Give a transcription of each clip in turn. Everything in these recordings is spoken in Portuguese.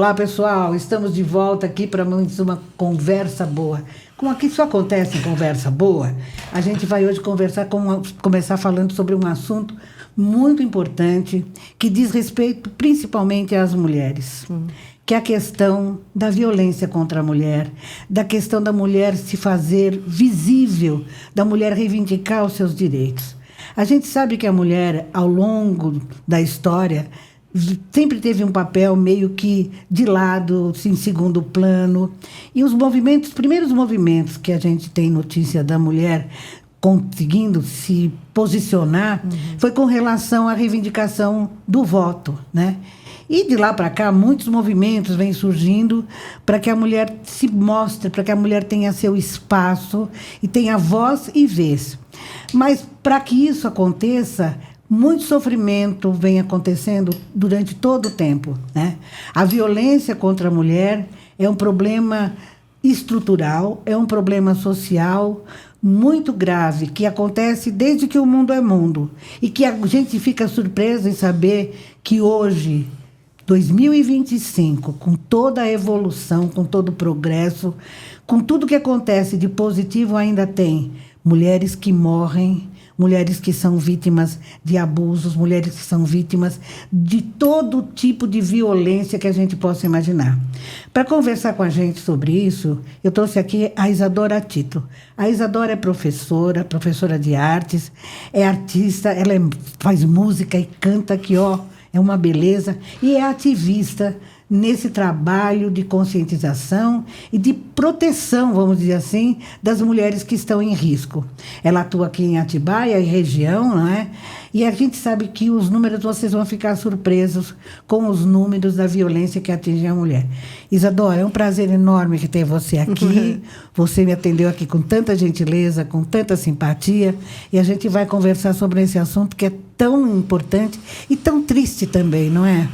Olá, pessoal, estamos de volta aqui para mais uma conversa boa. Como aqui só acontece em conversa boa, a gente vai hoje começar falando sobre um assunto muito importante que diz respeito principalmente às mulheres, que é a questão da violência contra a mulher, da questão da mulher se fazer visível, da mulher reivindicar os seus direitos. A gente sabe que a mulher, ao longo da história, sempre teve um papel meio que de lado, em segundo plano. E os primeiros movimentos que a gente tem notícia da mulher conseguindo se posicionar foi com relação à reivindicação do voto, né? E de lá para cá, muitos movimentos vêm surgindo para que a mulher se mostre, para que a mulher tenha seu espaço e tenha voz e vez. Mas para que isso aconteça, muito sofrimento vem acontecendo durante todo o tempo, né? A violência contra a mulher é um problema estrutural, é um problema social muito grave, que acontece desde que o mundo é mundo. E que a gente fica surpresa em saber que hoje, 2025, com toda a evolução, com todo o progresso, com tudo que acontece de positivo, ainda tem mulheres que morrem, mulheres que são vítimas de abusos, mulheres que são vítimas de todo tipo de violência que a gente possa imaginar. Para conversar com a gente sobre isso, eu trouxe aqui a Isadora Tito. A Isadora é professora de artes, é artista, ela faz música e canta que, é uma beleza, e é ativista nesse trabalho de conscientização e de proteção, vamos dizer assim, das mulheres que estão em risco. Ela atua aqui em Atibaia e região, não é? E a gente sabe que os números, vocês vão ficar surpresos com os números da violência que atinge a mulher. Isadora, é um prazer enorme que ter você aqui. Você me atendeu aqui com tanta gentileza, com tanta simpatia, e a gente vai conversar sobre esse assunto que é tão importante e tão triste também, não é?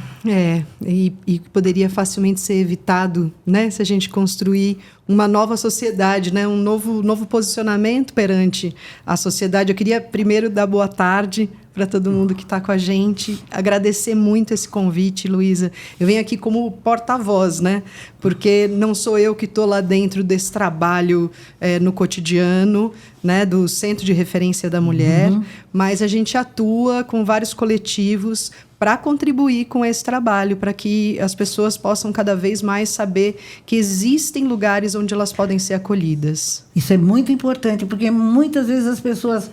E poderia facilmente ser evitado, né, se a gente construir uma nova sociedade, né, um novo posicionamento perante a sociedade. Eu queria primeiro dar boa tarde para todo mundo que está com a gente, agradecer muito esse convite, Luísa. Eu venho aqui como porta-voz, né, porque não sou eu que estou lá dentro desse trabalho no cotidiano, né, do Centro de Referência da Mulher, mas a gente atua com vários coletivos para contribuir com esse trabalho, para que as pessoas possam cada vez mais saber que existem lugares onde elas podem ser acolhidas. Isso é muito importante, porque muitas vezes as pessoas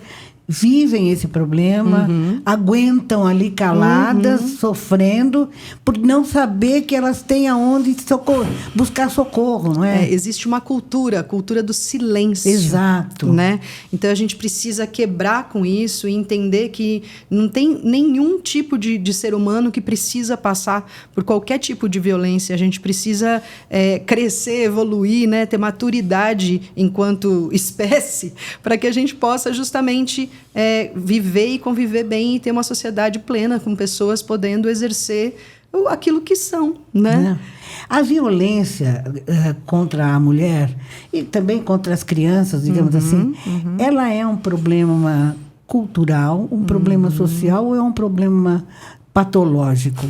vivem esse problema, aguentam ali caladas, sofrendo, por não saber que elas têm aonde buscar socorro, não é? Existe uma cultura, a cultura do silêncio. Exato. Né? Então, a gente precisa quebrar com isso e entender que não tem nenhum tipo de ser humano que precisa passar por qualquer tipo de violência. A gente precisa crescer, evoluir, né? Ter maturidade enquanto espécie, para que a gente possa justamente viver e conviver bem e ter uma sociedade plena, com pessoas podendo exercer aquilo que são, né? A violência contra a mulher e também contra as crianças, digamos assim, ela é um problema cultural, um problema social ou é um problema patológico?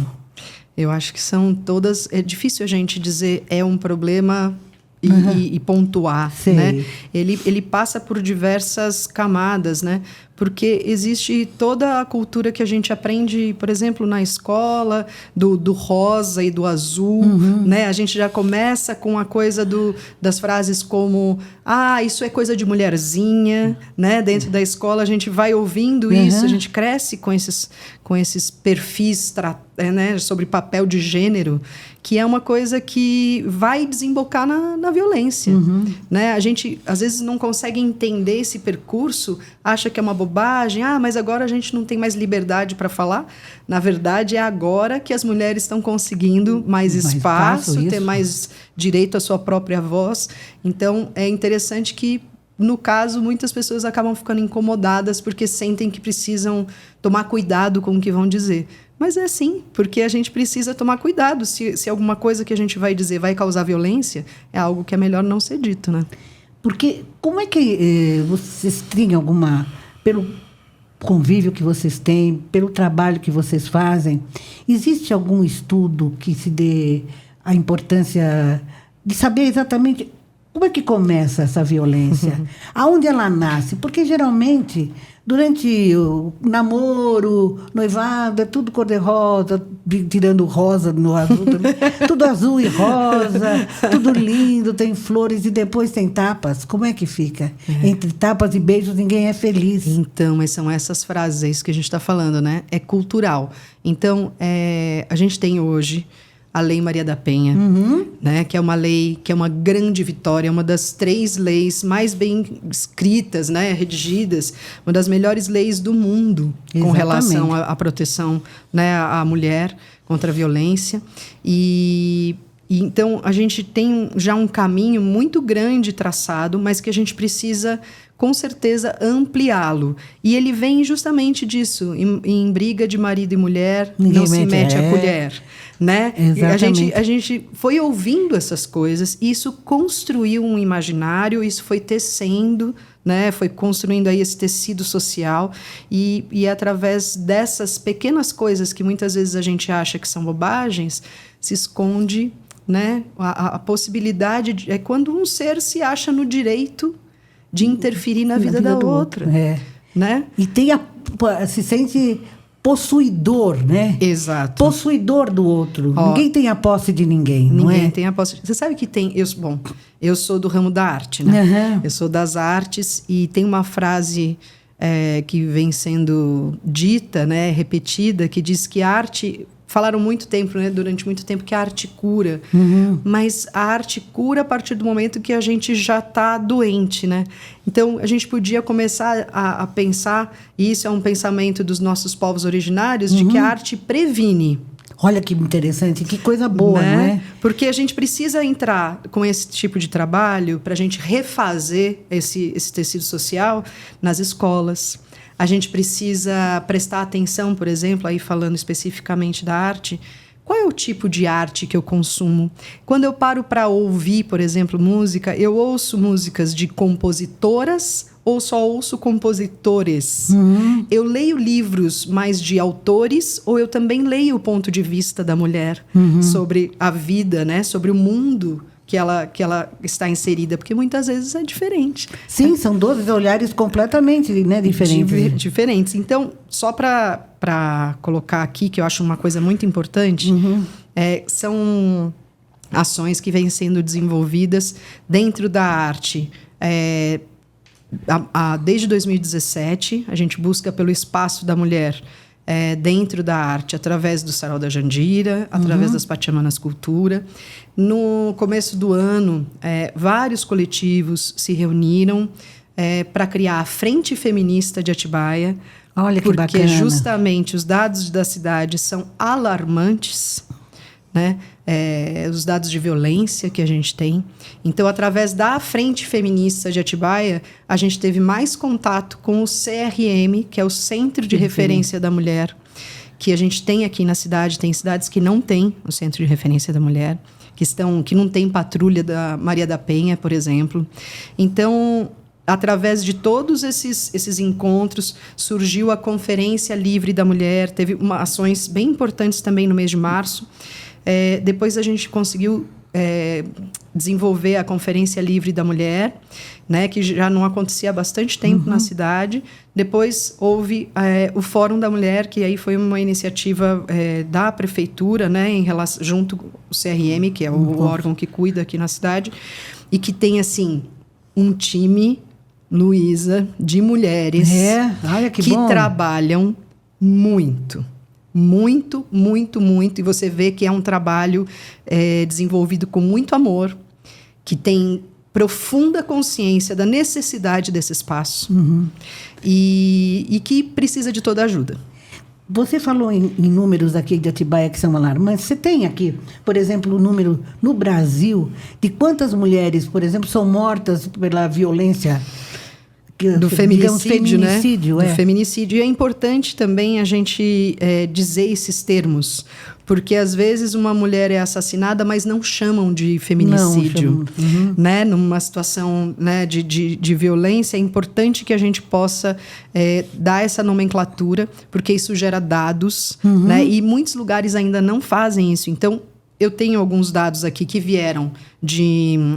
Eu acho que são todas... É difícil a gente dizer é um problema e pontuar, né? Ele passa por diversas camadas, né? Porque existe toda a cultura que a gente aprende, por exemplo, na escola, do rosa e do azul, né? A gente já começa com a coisa das frases como isso é coisa de mulherzinha, né? Dentro da escola a gente vai ouvindo isso, a gente cresce com esses perfis né? Sobre papel de gênero, que é uma coisa que vai desembocar na violência, né? A gente, às vezes, não consegue entender esse percurso, acha que é uma bobagem, mas agora a gente não tem mais liberdade para falar. Na verdade, é agora que as mulheres estão conseguindo mais espaço, ter mais direito à sua própria voz. Então, é interessante que, no caso, muitas pessoas acabam ficando incomodadas porque sentem que precisam tomar cuidado com o que vão dizer. Mas é assim, porque a gente precisa tomar cuidado. Se alguma coisa que a gente vai dizer vai causar violência, é algo que é melhor não ser dito, né? Porque como é que vocês têm pelo convívio que vocês têm, pelo trabalho que vocês fazem, existe algum estudo que se dê a importância de saber exatamente como é que começa essa violência, aonde ela nasce, porque geralmente durante o namoro, noivado, é tudo cor-de-rosa, tirando rosa no azul também, tudo azul e rosa, tudo lindo, tem flores e depois tem tapas. Como é que fica? Entre tapas e beijos ninguém é feliz. Então, mas são essas frases, é isso que a gente está falando, né? É cultural. Então, a gente tem hoje a Lei Maria da Penha, né, que é uma lei, que é uma grande vitória, uma das 3 leis mais bem escritas, né, redigidas, uma das melhores leis do mundo. Exatamente. Com relação à proteção, né, à mulher contra a violência. E então a gente tem já um caminho muito grande traçado, mas que a gente precisa com certeza ampliá-lo. E ele vem justamente disso, em briga de marido e mulher, ninguém não se mete a colher. Né? A gente foi ouvindo essas coisas, e isso construiu um imaginário, isso foi tecendo, né? Foi construindo aí esse tecido social, e através dessas pequenas coisas que muitas vezes a gente acha que são bobagens, se esconde, né? A possibilidade é quando um ser se acha no direito de interferir na vida da outra. Né? E se sente possuidor, né? Exato. Possuidor do outro. Ninguém tem a posse de ninguém, não é? Ninguém tem a posse. Você sabe que tem... Eu sou do ramo da arte, né? Eu sou das artes, e tem uma frase que vem sendo dita, né, repetida, que diz que a arte... Falaram muito tempo, né, durante muito tempo, que a arte cura. Mas a arte cura a partir do momento que a gente já está doente, né? Então, a gente podia começar a pensar, e isso é um pensamento dos nossos povos originários, de que a arte previne. Olha que interessante, que coisa boa, né? Não é? Porque a gente precisa entrar com esse tipo de trabalho para a gente refazer esse tecido social nas escolas. A gente precisa prestar atenção, por exemplo, aí falando especificamente da arte, qual é o tipo de arte que eu consumo? Quando eu paro para ouvir, por exemplo, música, eu ouço músicas de compositoras ou só ouço compositores? Eu leio livros mais de autores, ou eu também leio o ponto de vista da mulher sobre a vida, né? Sobre o mundo que ela está inserida, porque muitas vezes é diferente. São 12 olhares completamente, né, diferentes. Diferentes. Então, só para colocar aqui, que eu acho uma coisa muito importante, são ações que vêm sendo desenvolvidas dentro da arte. Desde 2017, a gente busca pelo espaço da mulher dentro da arte, através do Sarau da Jandira, através das Pachamanas Cultura. No começo do ano, vários coletivos se reuniram para criar a Frente Feminista de Atibaia. Olha que bacana. Porque justamente os dados da cidade são alarmantes, né? Os dados de violência que a gente tem. Então, através da Frente Feminista de Atibaia, a gente teve mais contato com o CRM, que é o Centro de Referência da Mulher, que a gente tem aqui na cidade. Tem cidades que não têm o Centro de Referência da Mulher, que não tem patrulha da Maria da Penha, por exemplo. Então, através de todos esses encontros, surgiu a Conferência Livre da Mulher. Teve ações bem importantes também no mês de março. Depois a gente conseguiu desenvolver a Conferência Livre da Mulher, né, que já não acontecia há bastante tempo na cidade. Depois houve o Fórum da Mulher, que aí foi uma iniciativa da prefeitura, né, junto com o CRM, que é o órgão que cuida aqui na cidade, e que tem assim um time, Luísa, de mulheres olha que bom. Trabalham muito. Muito, muito, muito. E você vê que é um trabalho desenvolvido com muito amor, que tem profunda consciência da necessidade desse espaço e que precisa de toda a ajuda. Você falou em números aqui de Atibaia que são alarmantes. Você tem aqui, por exemplo, o número no Brasil de quantas mulheres, por exemplo, são mortas pela violência... Do feminicídio, né? Do feminicídio. E é importante também a gente dizer esses termos, porque às vezes uma mulher é assassinada, mas não chamam de feminicídio. Né? Numa situação, né, de violência, é importante que a gente possa dar essa nomenclatura, porque isso gera dados, né? E muitos lugares ainda não fazem isso. Então, eu tenho alguns dados aqui que vieram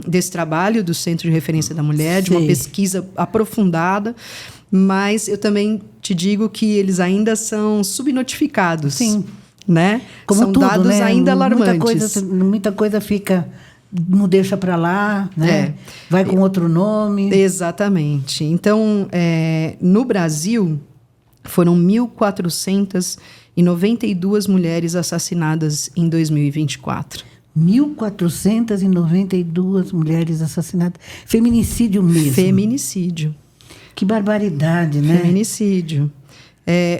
desse trabalho do Centro de Referência da Mulher, de uma pesquisa aprofundada, mas eu também te digo que eles ainda são subnotificados. Sim. Né? Como são tudo, dados né? ainda alarmantes. Muita coisa fica... Não deixa para lá, né? Vai com outro nome. Exatamente. Então, no Brasil, foram 1.492 mulheres assassinadas em 2024. 1.492 mulheres assassinadas. Feminicídio mesmo. Feminicídio. Que barbaridade, né? Feminicídio.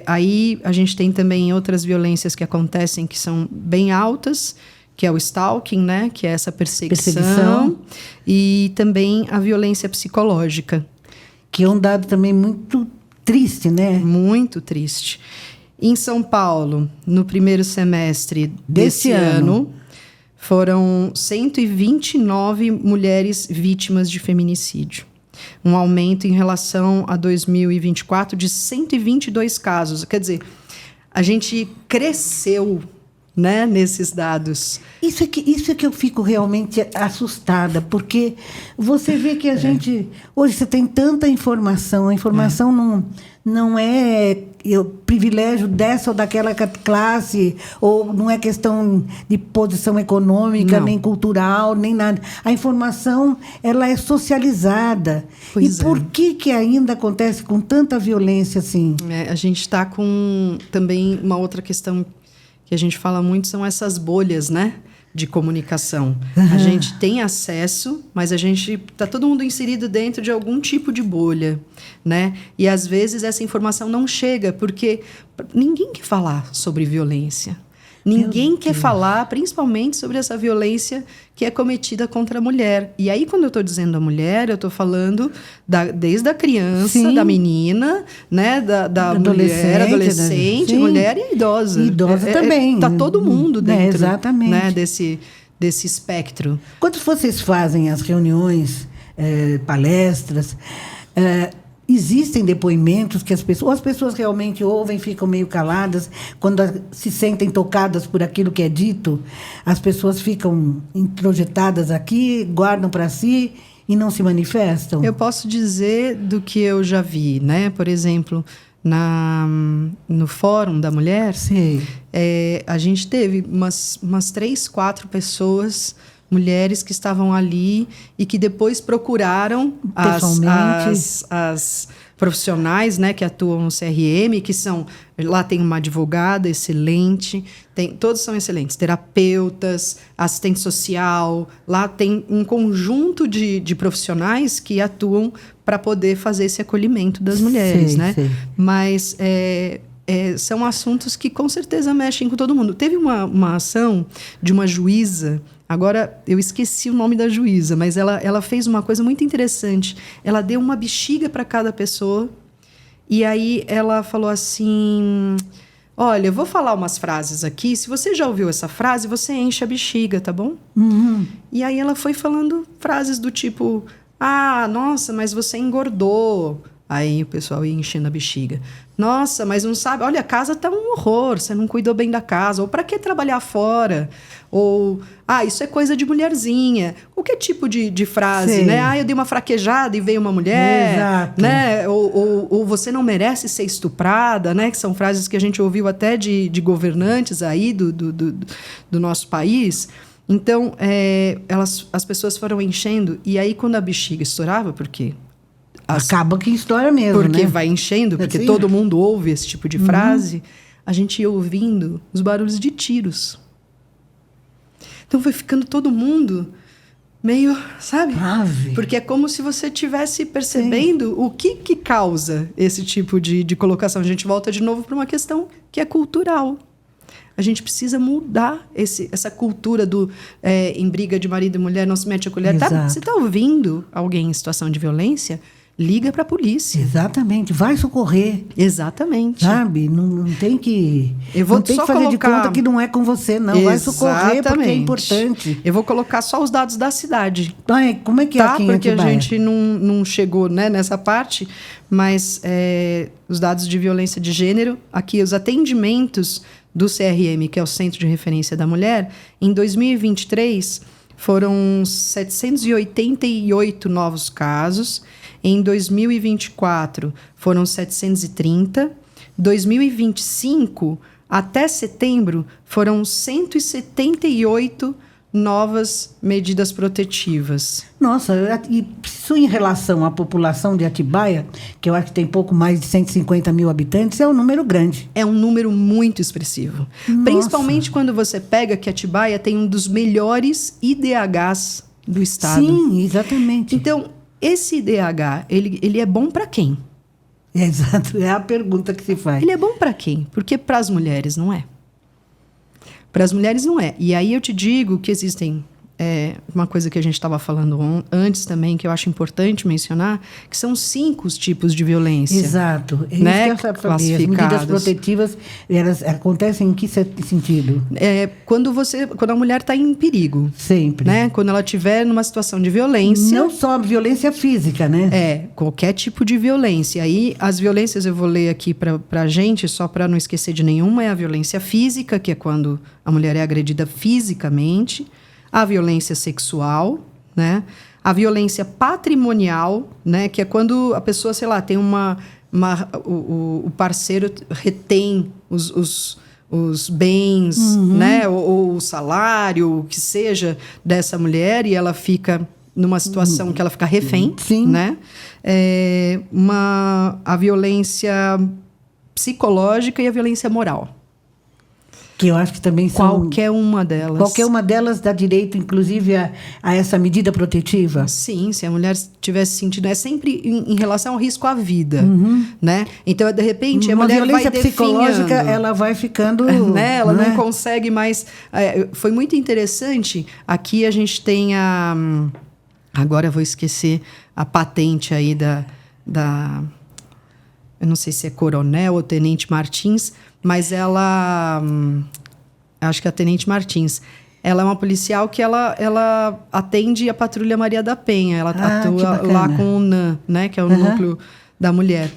Aí a gente tem também outras violências que acontecem que são bem altas, que é o stalking, né? Que é essa perseguição. E também a violência psicológica. Que é um dado também muito triste, né? Muito triste. Em São Paulo, no primeiro semestre desse ano, foram 129 mulheres vítimas de feminicídio. Um aumento em relação a 2024 de 122 casos. Quer dizer, a gente cresceu, né, nesses dados. Isso é que eu fico realmente assustada, porque você vê que a gente... Hoje você tem tanta informação, a informação não é privilégio dessa ou daquela classe, ou não é questão de posição econômica, nem cultural, nem nada. A informação, ela é socializada. Por que ainda acontece com tanta violência assim? A gente está com também uma outra questão que a gente fala muito, são essas bolhas, né, de comunicação. A gente tem acesso, mas a gente está todo mundo inserido dentro de algum tipo de bolha, né? E às vezes essa informação não chega porque ninguém quer falar sobre violência. Ninguém quer falar, principalmente, sobre essa violência que é cometida contra a mulher. E aí, quando eu estou dizendo a mulher, eu estou falando desde a criança, da menina, né, da mulher, adolescente, mulher e idosa. Idosa também. Está todo mundo dentro, exatamente, né, desse espectro. Quando vocês fazem as reuniões, palestras... existem depoimentos que as pessoas realmente ouvem, ficam meio caladas, quando se sentem tocadas por aquilo que é dito, as pessoas ficam introjetadas aqui, guardam para si e não se manifestam? Eu posso dizer do que eu já vi, né? Por exemplo, no Fórum da Mulher, a gente teve umas 3, 4 pessoas... mulheres que estavam ali e que depois procuraram as profissionais, né, que atuam no CRM, que são... Lá tem uma advogada excelente, todos são excelentes, terapeutas, assistente social, lá tem um conjunto de profissionais que atuam para poder fazer esse acolhimento das mulheres, né? Mas são assuntos que com certeza mexem com todo mundo. Teve uma ação de uma juíza. Agora, eu esqueci o nome da juíza, mas ela fez uma coisa muito interessante. Ela deu uma bexiga para cada pessoa e aí ela falou assim... Olha, eu vou falar umas frases aqui. Se você já ouviu essa frase, você enche a bexiga, tá bom? E aí ela foi falando frases do tipo... Ah, nossa, mas você engordou... Aí o pessoal ia enchendo a bexiga. Nossa, mas não sabe... Olha, a casa tá um horror, você não cuidou bem da casa. Ou para que trabalhar fora? Ou... Ah, isso é coisa de mulherzinha. Qualquer tipo de frase, né? Ah, eu dei uma fraquejada e veio uma mulher. Exato. Né? Ou você não merece ser estuprada, né? Que são frases que a gente ouviu até de governantes aí do nosso país. Então, as pessoas foram enchendo. E aí, quando a bexiga estourava, por quê? Acaba que estoura mesmo, porque né? vai enchendo, porque todo mundo ouve esse tipo de frase. A gente ia ouvindo os barulhos de tiros. Então foi ficando todo mundo meio, sabe? Ave. Porque é como se você estivesse percebendo o que causa esse tipo de colocação. A gente volta de novo para uma questão que é cultural. A gente precisa mudar essa cultura em briga de marido e mulher, não se mete a colher. Você está ouvindo alguém em situação de violência? liga para a polícia. Exatamente, vai socorrer. Exatamente. Sabe? Não tem que. Eu vou não tem só que fazer colocar... de conta que não é com você, não. Vai socorrer porque é importante. Eu vou colocar só os dados da cidade. Ai, como é que é aqui em Porque Atibaia? a gente não chegou, né, nessa parte, mas os dados de violência de gênero, aqui os atendimentos do CRM, que é o Centro de Referência da Mulher, em 2023 foram 788 novos casos. Em 2024, foram 730. 2025, até setembro, foram 178 novas medidas protetivas. Nossa, e isso em relação à população de Atibaia, que eu acho que tem pouco mais de 150 mil habitantes, é um número grande. É um número muito expressivo. Nossa. Principalmente quando você pega que Atibaia tem um dos melhores IDHs do estado. Sim, exatamente. Então, esse IDH, ele é bom para quem? Exato, é a pergunta que se faz. Ele é bom para quem? Porque para as mulheres não é. Para as mulheres não é. E aí eu te digo que existem uma coisa que a gente estava falando antes também, que eu acho importante mencionar, que são 5 os tipos de violência. Exato. É né? Isso que eu sabia. As medidas protetivas, elas acontecem em que sentido? Quando a mulher está em perigo. Sempre. Né? Quando ela estiver numa situação de violência. Não só violência física, né? Qualquer tipo de violência. Aí, as violências, eu vou ler aqui para a gente, só para não esquecer de nenhuma, é a violência física, que é quando a mulher é agredida fisicamente. A violência sexual, né? A violência patrimonial, né? Que é quando a pessoa, sei lá, tem o parceiro retém os bens, né? Ou o salário, o que seja, dessa mulher, e ela fica numa situação que ela fica refém, Sim. né? A violência psicológica e a violência moral. Que eu acho que também são... Qualquer uma delas. Qualquer uma delas dá direito, inclusive, a essa medida protetiva? Sim, se a mulher tivesse sentido... É sempre em relação ao risco à vida, né? Então, de repente, a mulher vai violência psicológica, ela vai ficando... né? Ela não consegue mais... Foi muito interessante. Aqui a gente tem a... Agora eu vou esquecer a patente aí da eu não sei se é Coronel ou Tenente Martins, mas ela... acho que é a Tenente Martins. Ela é uma policial que ela atende a Patrulha Maria da Penha. Ela atua lá com o NAM, né? Que é o Núcleo da Mulher,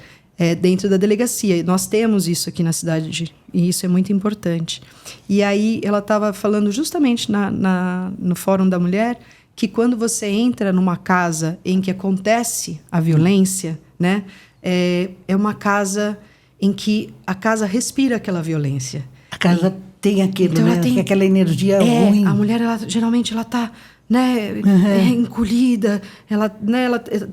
dentro da delegacia. Nós temos isso aqui na cidade, e isso é muito importante. E aí ela estava falando justamente no Fórum da Mulher que quando você entra numa casa em que acontece a violência, né? É uma casa em que a casa respira aquela violência. A casa tem aquilo, então, né? Tem aquela energia ruim. A mulher, geralmente, ela está, né, encolhida, ela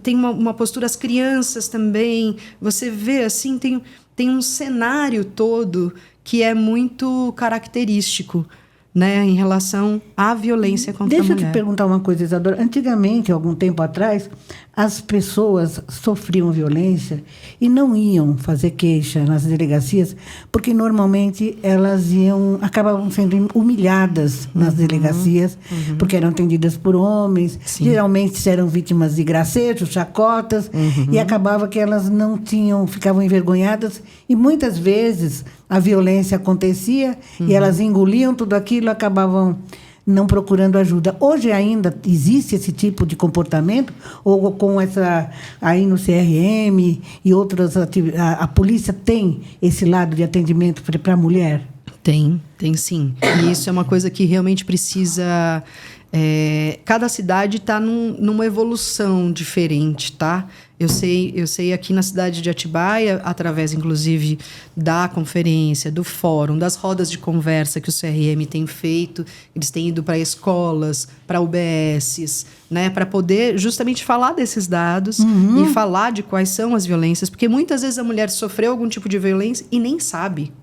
tem uma postura, as crianças também. Você vê, assim, tem um cenário todo que é muito característico, né, em relação à violência contra a mulher. Deixa eu te perguntar uma coisa, Isadora. Antigamente, algum tempo atrás, as pessoas sofriam violência e não iam fazer queixa nas delegacias, porque normalmente elas acabavam sendo humilhadas nas delegacias, porque eram atendidas por homens. Sim. Geralmente eram vítimas de gracejos, chacotas, e acabava que elas ficavam envergonhadas, e muitas vezes a violência acontecia e elas engoliam tudo aquilo, acabavam não procurando ajuda. Hoje ainda existe esse tipo de comportamento? Ou com essa... Aí no CRM e outras atividades, a polícia tem esse lado de atendimento para a mulher? Tem sim. E isso é uma coisa que realmente precisa... cada cidade está numa evolução diferente, tá? Eu sei aqui na cidade de Atibaia, através, inclusive, da conferência, do fórum, das rodas de conversa que o CRM tem feito. Eles têm ido para escolas, para UBSs, né, para poder justamente falar desses dados e falar de quais são as violências. Porque muitas vezes a mulher sofreu algum tipo de violência e nem sabe.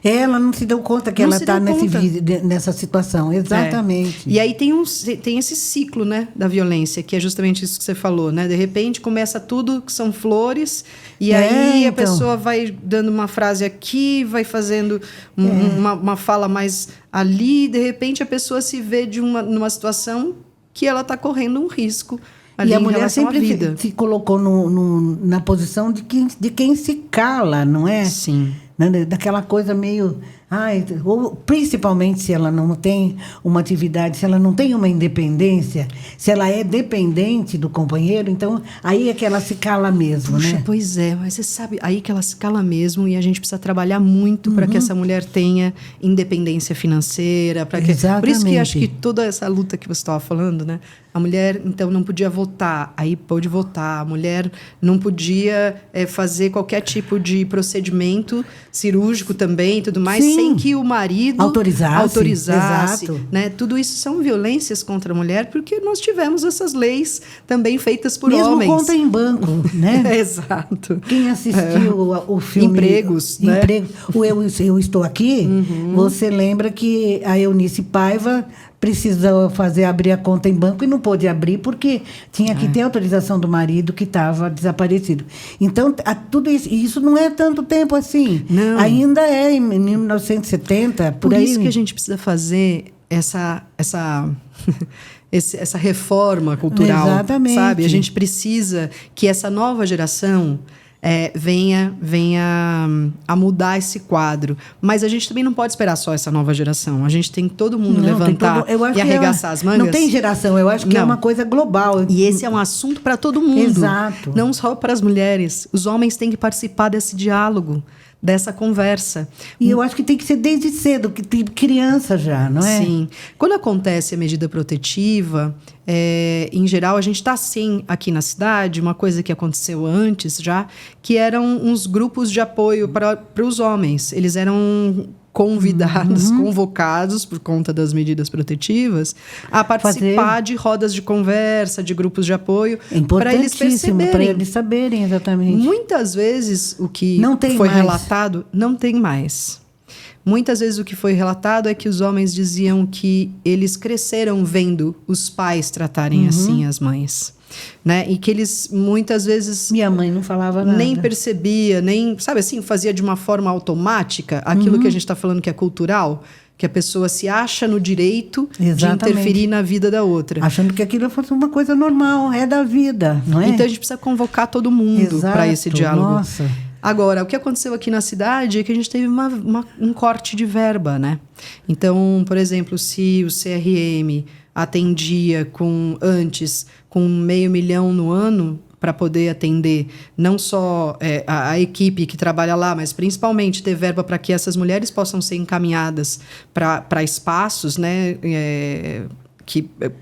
Ela não se deu conta que ela está nessa situação, exatamente. E aí tem esse ciclo, né, da violência, que é justamente isso que você falou, né? De repente começa tudo que são flores, e aí a pessoa vai dando uma frase aqui, vai fazendo uma fala mais ali, de repente a pessoa se vê numa situação que ela está correndo um risco ali e a em mulher relação à sempre vida. se colocou na posição de quem se cala, não é? Sim. Daquela coisa meio... ou principalmente se ela não tem uma atividade, se ela não tem uma independência, se ela é dependente do companheiro, então aí é que ela se cala mesmo, Puxa, né? pois é, mas você sabe, aí que ela se cala mesmo e a gente precisa trabalhar muito para que essa mulher tenha independência financeira, para que... Exatamente. Por isso que acho que toda essa luta que você estava falando, né? A mulher, então, não podia votar, aí pôde votar. A mulher não podia fazer qualquer tipo de procedimento cirúrgico também e tudo mais, Sim. sem que o marido autorizasse. Exato. Né? Tudo isso são violências contra a mulher, porque nós tivemos essas leis também feitas por mesmo homens. conta em banco, né? Exato. Quem assistiu o filme... Empregos, né? O Eu Estou Aqui, você lembra que a Eunice Paiva precisou abrir a conta em banco e não pôde abrir porque tinha que ter autorização do marido que estava desaparecido. Então, tudo isso, e isso não é tanto tempo assim. Não. Ainda é em 1970, por aí. Por isso que a gente precisa fazer essa reforma cultural, Exatamente. sabe? A gente precisa que essa nova geração venha a mudar esse quadro. Mas a gente também não pode esperar só essa nova geração. A gente tem que todo mundo levantar e arregaçar as mangas. Não tem geração, eu acho que é uma coisa global. E esse é um assunto para todo mundo. Exato. Não só para as mulheres. Os homens têm que participar desse diálogo, dessa conversa. E eu acho que tem que ser desde cedo, que tem criança já, não é? Sim. Quando acontece a medida protetiva, em geral, a gente está sim aqui na cidade, uma coisa que aconteceu antes já, que eram uns grupos de apoio para os homens. Eles eram convidados, convocados por conta das medidas protetivas a participar de rodas de conversa, de grupos de apoio, para eles perceberem. Para eles saberem exatamente. Muitas vezes o que foi relatado não tem mais. Muitas vezes o que foi relatado é que os homens diziam que eles cresceram vendo os pais tratarem assim as mães. Né? E que eles muitas vezes... Minha mãe não falava nada. Nem percebia, nem... Sabe assim, fazia de uma forma automática aquilo que a gente está falando que é cultural, que a pessoa se acha no direito de interferir na vida da outra. Achando que aquilo fosse uma coisa normal, é da vida, não é? Então a gente precisa convocar todo mundo para esse diálogo. Nossa. Agora, o que aconteceu aqui na cidade é que a gente teve um corte de verba, né? Então, por exemplo, se o CRM atendia antes com 500 mil no ano para poder atender não só a equipe que trabalha lá, mas principalmente ter verba para que essas mulheres possam ser encaminhadas para espaços, né?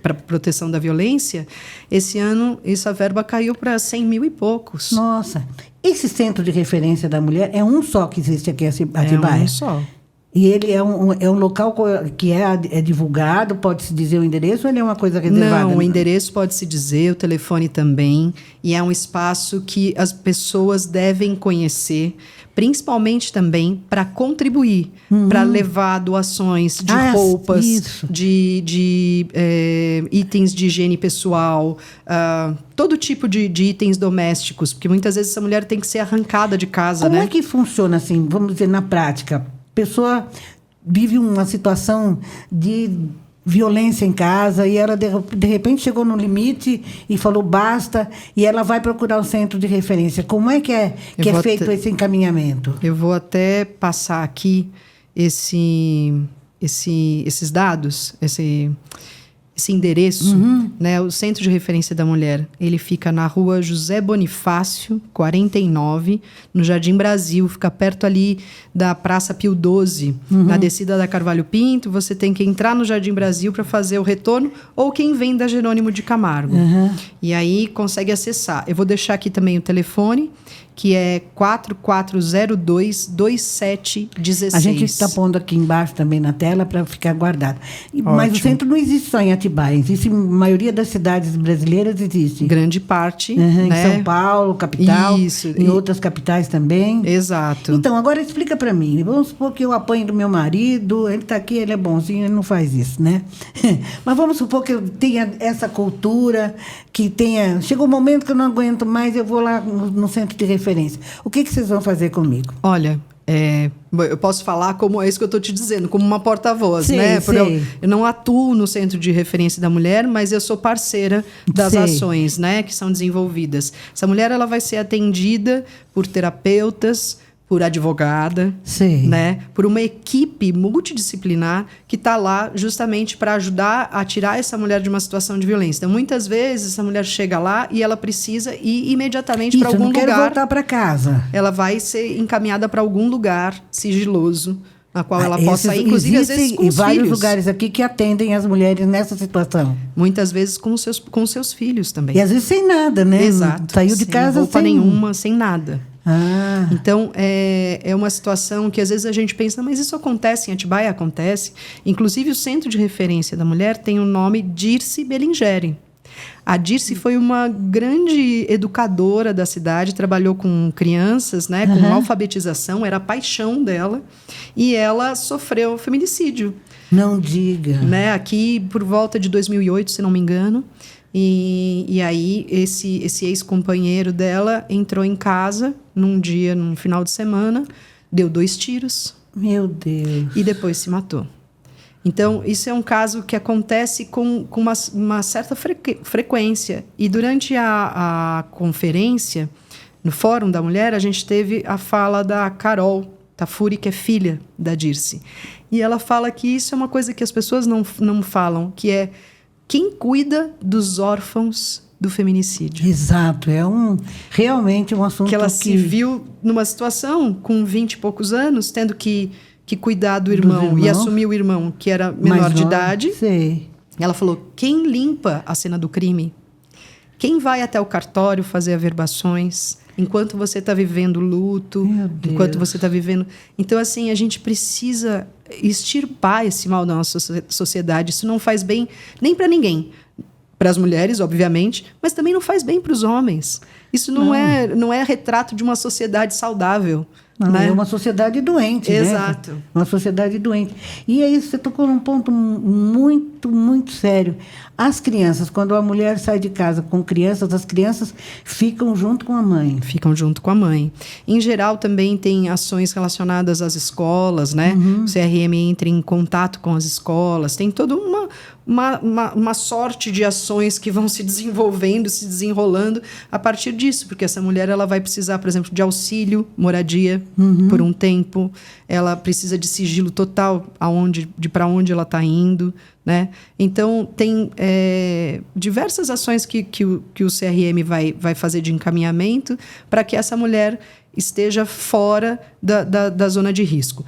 Para proteção da violência, esse ano essa verba caiu para 100 mil e poucos. Nossa, esse centro de referência da mulher é um só que existe aqui em Atibaia? É um só. E ele é um local que é divulgado, pode-se dizer o endereço ou ele é uma coisa reservada? Não, o endereço pode-se dizer, o telefone também. E é um espaço que as pessoas devem conhecer, principalmente também para contribuir, para levar doações de roupas, de itens de higiene pessoal, todo tipo de itens domésticos, porque muitas vezes essa mulher tem que ser arrancada de casa, Como né? é que funciona assim, vamos dizer, na prática? A pessoa vive uma situação de violência em casa e ela de repente chegou no limite e falou basta e ela vai procurar o centro de referência. Como é que é feito esse encaminhamento? Eu vou até passar aqui esses dados, esse endereço, né? O Centro de Referência da Mulher, ele fica na rua José Bonifácio, 49, no Jardim Brasil, fica perto ali da Praça Pio XII, na descida da Carvalho Pinto. Você tem que entrar no Jardim Brasil para fazer o retorno, ou quem vem da Jerônimo de Camargo. E aí consegue acessar. Eu vou deixar aqui também o telefone, que é 4402-2716. A gente está pondo aqui embaixo também na tela para ficar guardado. Mas o centro não existe só em Atibaia, existe em maioria das cidades brasileiras, existe. Grande parte. Né? Em São Paulo, capital, Isso. em outras capitais também. Exato. Então, agora explica para mim. Vamos supor que eu apanho do meu marido, ele está aqui, ele é bonzinho, ele não faz isso, né? Mas vamos supor que eu tenha essa cultura, que tenha... Chegou um momento que eu não aguento mais, eu vou lá no centro de referência. O que vocês vão fazer comigo? Olha, Eu posso falar como é isso que eu estou te dizendo, como uma porta-voz, Sim, né? Porque sim. eu não atuo no Centro de Referência da Mulher, mas eu sou parceira das Sim. ações, né, que são desenvolvidas. Essa mulher ela vai ser atendida por terapeutas, por advogada, Sim. né, por uma equipe multidisciplinar que está lá justamente para ajudar a tirar essa mulher de uma situação de violência. Então, muitas vezes, essa mulher chega lá e ela precisa ir imediatamente para algum não quero lugar. voltar para casa. Ela vai ser encaminhada para algum lugar sigiloso, na qual ela possa ir, inclusive, às vezes, com os vários filhos. lugares aqui que atendem as mulheres nessa situação. Muitas vezes com seus filhos também. E às vezes sem nada, né? Exato. Saiu de sem casa roupa sem nenhuma, sem nada. Ah. Então, é uma situação que às vezes a gente pensa, mas isso acontece em Atibaia? Acontece. Inclusive, o Centro de Referência da Mulher tem o nome Dirce Bellingeri. A Dirce foi uma grande educadora da cidade, trabalhou com crianças, né, com alfabetização, era a paixão dela, e ela sofreu feminicídio. Não diga. Né, aqui por volta de 2008, se não me engano. E aí esse ex-companheiro dela entrou em casa num final de semana, deu 2 tiros. Meu Deus. E depois se matou. Então, isso é um caso que acontece com uma certa frequência. E durante a conferência, no Fórum da Mulher, a gente teve a fala da Carol Tafuri, que é filha da Dirce. E ela fala que isso é uma coisa que as pessoas não falam, que é quem cuida dos órfãos do feminicídio. Exato, realmente um assunto que ela se viu numa situação com 20 e poucos anos, tendo que cuidar do irmão e assumir o irmão, que era menor de idade. Sei. Ela falou, quem limpa a cena do crime? Quem vai até o cartório fazer averbações? Enquanto você está vivendo luto, enquanto você está vivendo... Então, assim, a gente precisa extirpar esse mal da nossa sociedade. Isso não faz bem nem para ninguém. Para as mulheres, obviamente, mas também não faz bem para os homens. Isso não é retrato de uma sociedade saudável. Não, né? É uma sociedade doente, Exato. Né? Uma sociedade doente. E aí você tocou num ponto muito, muito sério. As crianças, quando a mulher sai de casa com crianças, as crianças ficam junto com a mãe. Ficam junto com a mãe. Em geral, também tem ações relacionadas às escolas, né? O CRM entra em contato com as escolas. Tem toda uma sorte de ações que vão se desenvolvendo, se desenrolando a partir disso. Porque essa mulher ela vai precisar, por exemplo, de auxílio, moradia, por um tempo. Ela precisa de sigilo total para onde ela está indo. Né? Então, tem diversas ações que o CRM vai fazer de encaminhamento para que essa mulher esteja fora da zona de risco.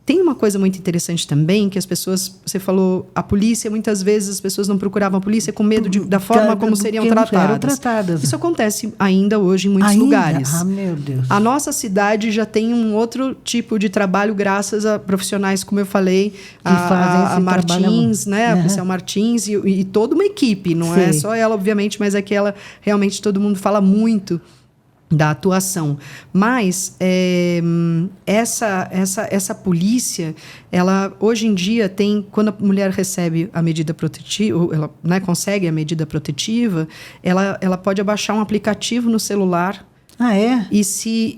Tem uma coisa muito interessante também, que as pessoas... Você falou, a polícia, muitas vezes as pessoas não procuravam a polícia com medo da forma como seriam tratadas. Isso acontece ainda hoje em muitos lugares. Ah, meu Deus. A nossa cidade já tem um outro tipo de trabalho, graças a profissionais, como eu falei, a Martins, né? A policial Martins e toda uma equipe. Não é só ela, obviamente, mas é que ela realmente todo mundo fala muito da atuação. Mas essa polícia, ela hoje em dia tem, quando a mulher recebe a medida protetiva, ela, né, consegue a medida protetiva, ela pode abaixar um aplicativo no celular. Ah, é? E se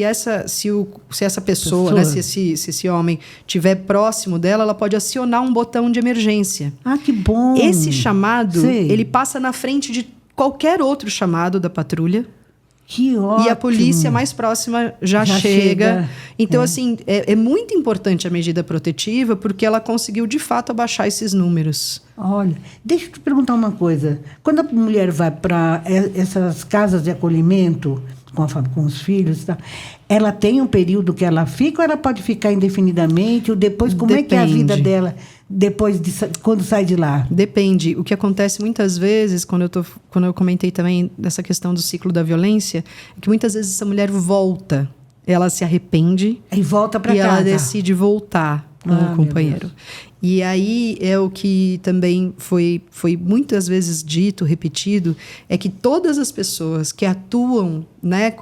essa pessoa, né, se esse homem estiver próximo dela, ela pode acionar um botão de emergência. Ah, que bom! Esse chamado, ele passa na frente de qualquer outro chamado da patrulha. Que ótimo. E a polícia mais próxima já chega. Então, assim, é muito importante a medida protetiva, porque ela conseguiu, de fato, abaixar esses números. Olha, deixa eu te perguntar uma coisa. Quando a mulher vai para essas casas de acolhimento com os filhos, tá, ela tem um período que ela fica ou ela pode ficar indefinidamente? Ou depois, como é que é a vida dela depois quando sai de lá? Depende. O que acontece muitas vezes, quando eu comentei também dessa questão do ciclo da violência, é que muitas vezes essa mulher volta, ela se arrepende e volta para casa. E ela decide voltar com o companheiro. E aí é o que também foi muitas vezes dito, repetido, é que todas as pessoas que atuam, né,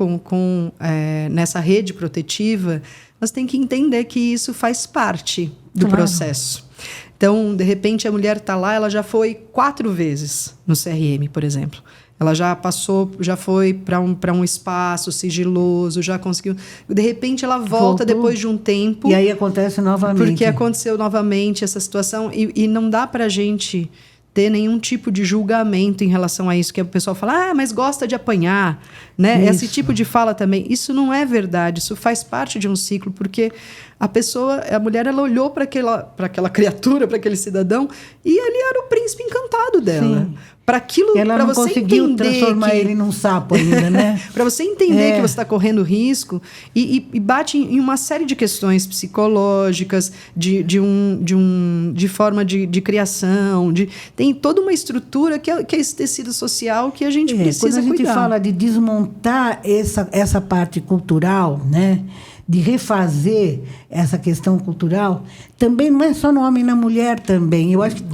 nessa rede protetiva, elas têm que entender que isso faz parte do processo. Então, de repente, a mulher está lá, ela já foi 4 vezes no CRM, por exemplo. Ela já passou, já foi para um espaço sigiloso, já conseguiu. De repente, ela volta depois de um tempo. E aí acontece novamente. Porque aconteceu novamente essa situação. E não dá para a gente ter nenhum tipo de julgamento em relação a isso, que o pessoal fala, mas gosta de apanhar, né? Esse tipo de fala também. Isso não é verdade, isso faz parte de um ciclo, porque a mulher, ela olhou para aquela criatura, para aquele cidadão, e ele era o príncipe encantado dela. Para aquilo, ela não conseguiu transformar ele num sapo ainda, né? Para você entender que você está correndo risco e bate em uma série de questões psicológicas, de forma de criação, tem toda uma estrutura que é esse tecido social que a gente precisa cuidar. Quando a gente fala de desmontar essa parte cultural, né? De refazer essa questão cultural, também não é só no homem e na mulher também. Eu acho que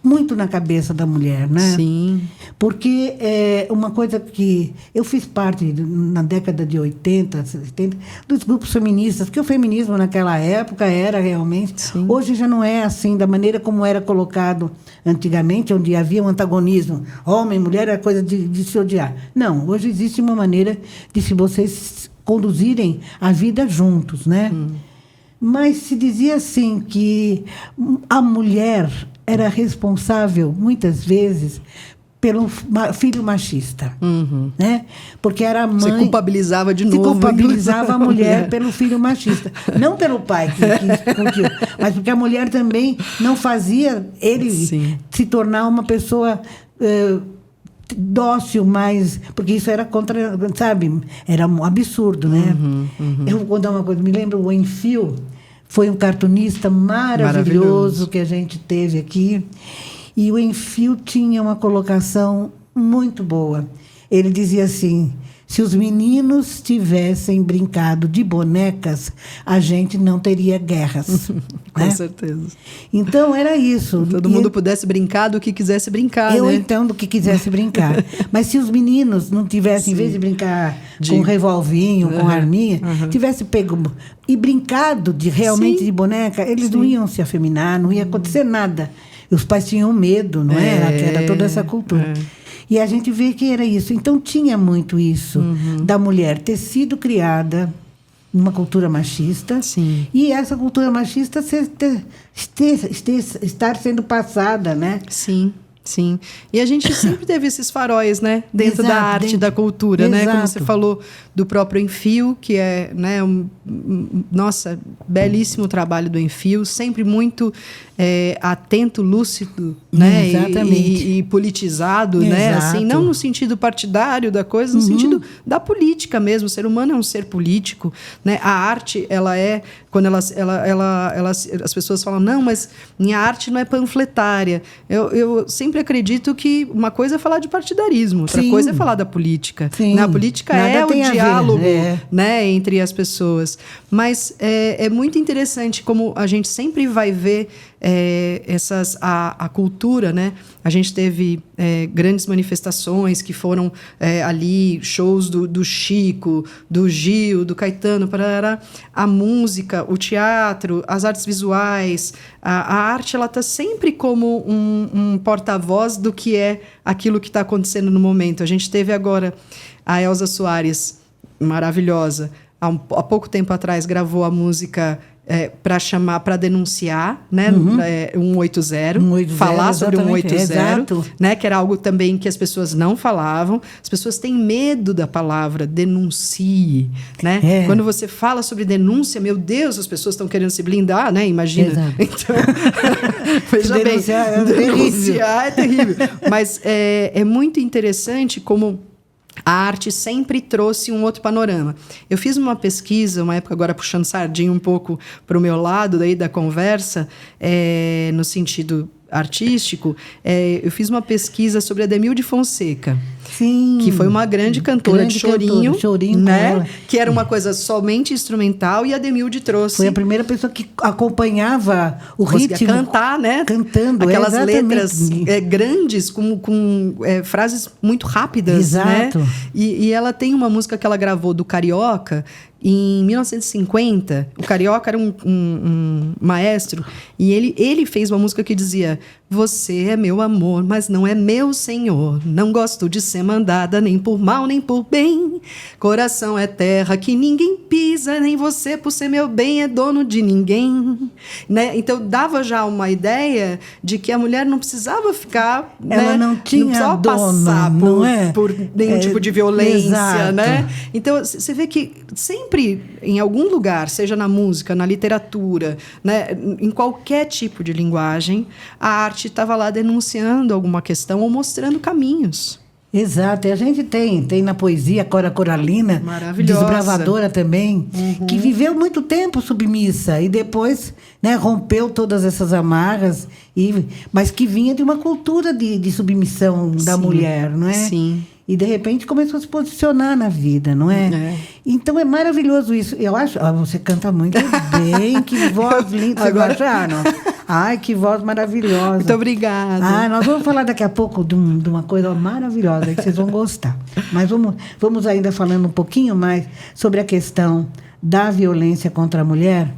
muito na cabeça da mulher, né? Sim. Porque uma coisa que... Eu fiz parte, na década de 80, 70, dos grupos feministas, porque o feminismo naquela época era realmente... Sim. Hoje já não é assim, da maneira como era colocado antigamente, onde havia um antagonismo. Homem, mulher, era coisa de se odiar. Não, hoje existe uma maneira de se vocês conduzirem a vida juntos, né? Mas se dizia assim que a mulher era responsável, muitas vezes, pelo filho machista, né? Porque era a mãe... Você culpabilizava de novo. Se culpabilizava a mulher pelo filho machista. Não pelo pai que explodiu, mas porque a mulher também não fazia ele se tornar uma pessoa... dócil, mas... Porque isso era contra... Sabe? Era um absurdo, né? Eu vou contar uma coisa. Me lembro, o Enfio foi um cartunista maravilhoso que a gente teve aqui. E o Enfio tinha uma colocação muito boa. Ele dizia assim... Se os meninos tivessem brincado de bonecas, a gente não teria guerras. Com certeza. Então, era isso. Todo mundo pudesse brincar do que quisesse brincar, né? Então, do que quisesse brincar. Mas se os meninos não tivessem, em vez de brincar com revolvinho, com arminha, tivessem pego e brincado realmente de boneca, eles não iam se afeminar, não ia acontecer nada. E os pais tinham medo, não era? Que era toda essa cultura. E a gente vê que era isso. Então, tinha muito isso da mulher ter sido criada numa cultura machista. Sim. E essa cultura machista estar sendo passada, né? Sim. Sim. E a gente sempre teve esses faróis, né? Dentro da arte, da cultura, né? Como você falou do próprio Enfio, que é, né, nossa, belíssimo trabalho do Enfio, sempre muito atento, lúcido, né? E politizado, né? Assim, não no sentido partidário da coisa, no sentido da política mesmo. O ser humano é um ser político, né? A arte, ela é... Quando as pessoas falam, não, mas minha arte não é panfletária. Eu sempre acredito que uma coisa é falar de partidarismo, outra coisa é falar da política. Né? A política é o diálogo, né, entre as pessoas. Mas é muito interessante como a gente sempre vai ver a cultura, né? A gente teve grandes manifestações que foram ali, shows do Chico, do Gil, do Caetano, parará, a música, o teatro, as artes visuais, a arte, ela está sempre como um porta-voz do que é aquilo que está acontecendo no momento. A gente teve agora a Elza Soares, maravilhosa, há pouco tempo atrás gravou a música para denunciar, né? 180, falar sobre 180, né? Que era algo também que as pessoas não falavam. As pessoas têm medo da palavra denuncie, né? Quando você fala sobre denúncia, meu Deus, as pessoas estão querendo se blindar, né? Imagina. Exato. Então, veja bem, denunciar é terrível. Mas é muito interessante como a arte sempre trouxe um outro panorama. Eu fiz uma pesquisa, uma época agora puxando sardinha um pouco para o meu lado daí da conversa, no sentido artístico, eu fiz uma pesquisa sobre Ademilde Fonseca. Sim. Que foi uma grande cantora de chorinho, né? Que era uma coisa somente instrumental, e a Ademilde trouxe... Foi a primeira pessoa que acompanhava o ritmo. Cantar, né? Cantando, aquelas letras grandes, com frases muito rápidas. Exato. Né? E ela tem uma música que ela gravou do Carioca, em 1950. O Carioca era um maestro, e ele fez uma música que dizia: Você é meu amor, mas não é meu senhor. Não gosto de ser mandada nem por mal, nem por bem. Coração é terra que ninguém pisa, nem você, por ser meu bem, é dono de ninguém. Né? Então, dava já uma ideia de que a mulher não precisava ficar... Ela, né? Não precisava passar por nenhum tipo de violência. Né? Então, você vê que sempre, em algum lugar, seja na música, na literatura, né? Em qualquer tipo de linguagem, a arte estava lá denunciando alguma questão ou mostrando caminhos. Exato, e a gente tem na poesia Cora Coralina, desbravadora também, que viveu muito tempo submissa e depois, né, rompeu todas essas amarras, mas que vinha de uma cultura de submissão da mulher, não é? Sim. E, de repente, começou a se posicionar na vida, não é? Então, é maravilhoso isso. Eu acho... você canta muito bem, que voz linda. Vocês acharam? Ai, que voz maravilhosa. Muito obrigada. Nós vamos falar daqui a pouco de uma coisa maravilhosa que vocês vão gostar. Mas vamos ainda falando um pouquinho mais sobre a questão da violência contra a mulher.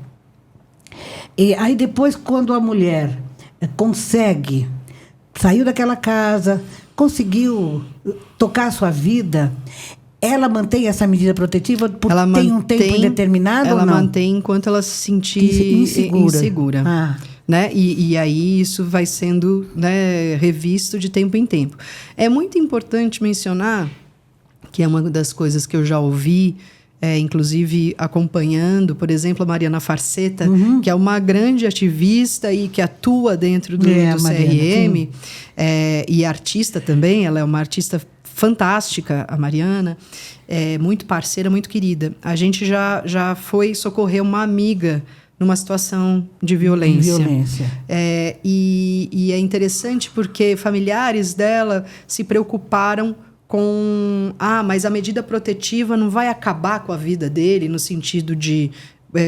E aí, depois, quando a mulher consegue, saiu daquela casa, conseguiu tocar a sua vida, ela mantém essa medida protetiva tem um tempo indeterminado ou não? Ela mantém enquanto ela se sentir insegura. Né? E aí isso vai sendo, né, revisto de tempo em tempo. É muito importante mencionar, que é uma das coisas que eu já ouvi, inclusive acompanhando, por exemplo, a Mariana Farceta, que é uma grande ativista e que atua dentro do CRM, e artista também. Ela é uma artista fantástica, a Mariana, muito parceira, muito querida. A gente já foi socorrer uma amiga numa situação de violência. E é interessante porque familiares dela se preocuparam com... mas a medida protetiva não vai acabar com a vida dele, no sentido de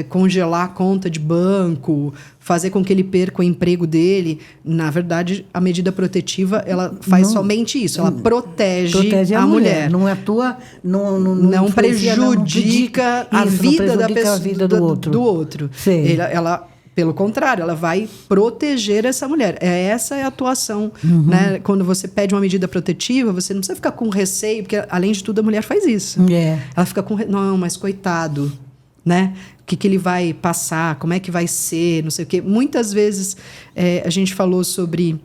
congelar a conta de banco, fazer com que ele perca o emprego dele. Na verdade, a medida protetiva, ela faz somente isso. Ela protege a mulher. Não atua... Não prejudica a vida do outro. Ela, pelo contrário, ela vai proteger essa mulher. Essa é a atuação. Né? Quando você pede uma medida protetiva, você não precisa ficar com receio, porque, além de tudo, a mulher faz isso. Ela fica com... Não, mas coitado, né? O que ele vai passar? Como é que vai ser? Não sei o quê. Muitas vezes a gente falou sobre...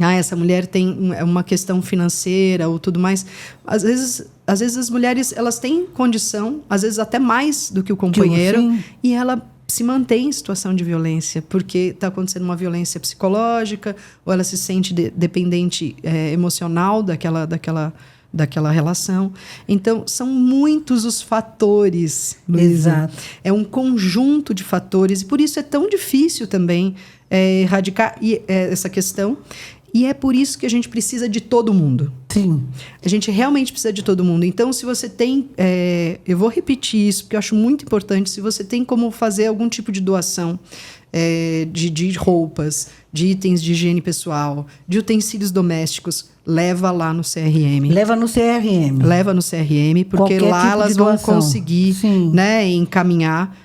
essa mulher tem uma questão financeira ou tudo mais. Às vezes as mulheres, elas têm condição, às vezes até mais do que o companheiro, e ela se mantém em situação de violência, porque está acontecendo uma violência psicológica, ou ela se sente dependente emocional daquela relação. Então, são muitos os fatores, Luísa. Exato. É um conjunto de fatores, e por isso é tão difícil também erradicar essa questão. E é por isso que a gente precisa de todo mundo. Sim. A gente realmente precisa de todo mundo. Então, se você tem... eu vou repetir isso, porque eu acho muito importante. Se você tem como fazer algum tipo de doação de roupas, de itens de higiene pessoal, de utensílios domésticos, leva lá no CRM. Leva no CRM, porque qualquer lá tipo elas vão conseguir, né, encaminhar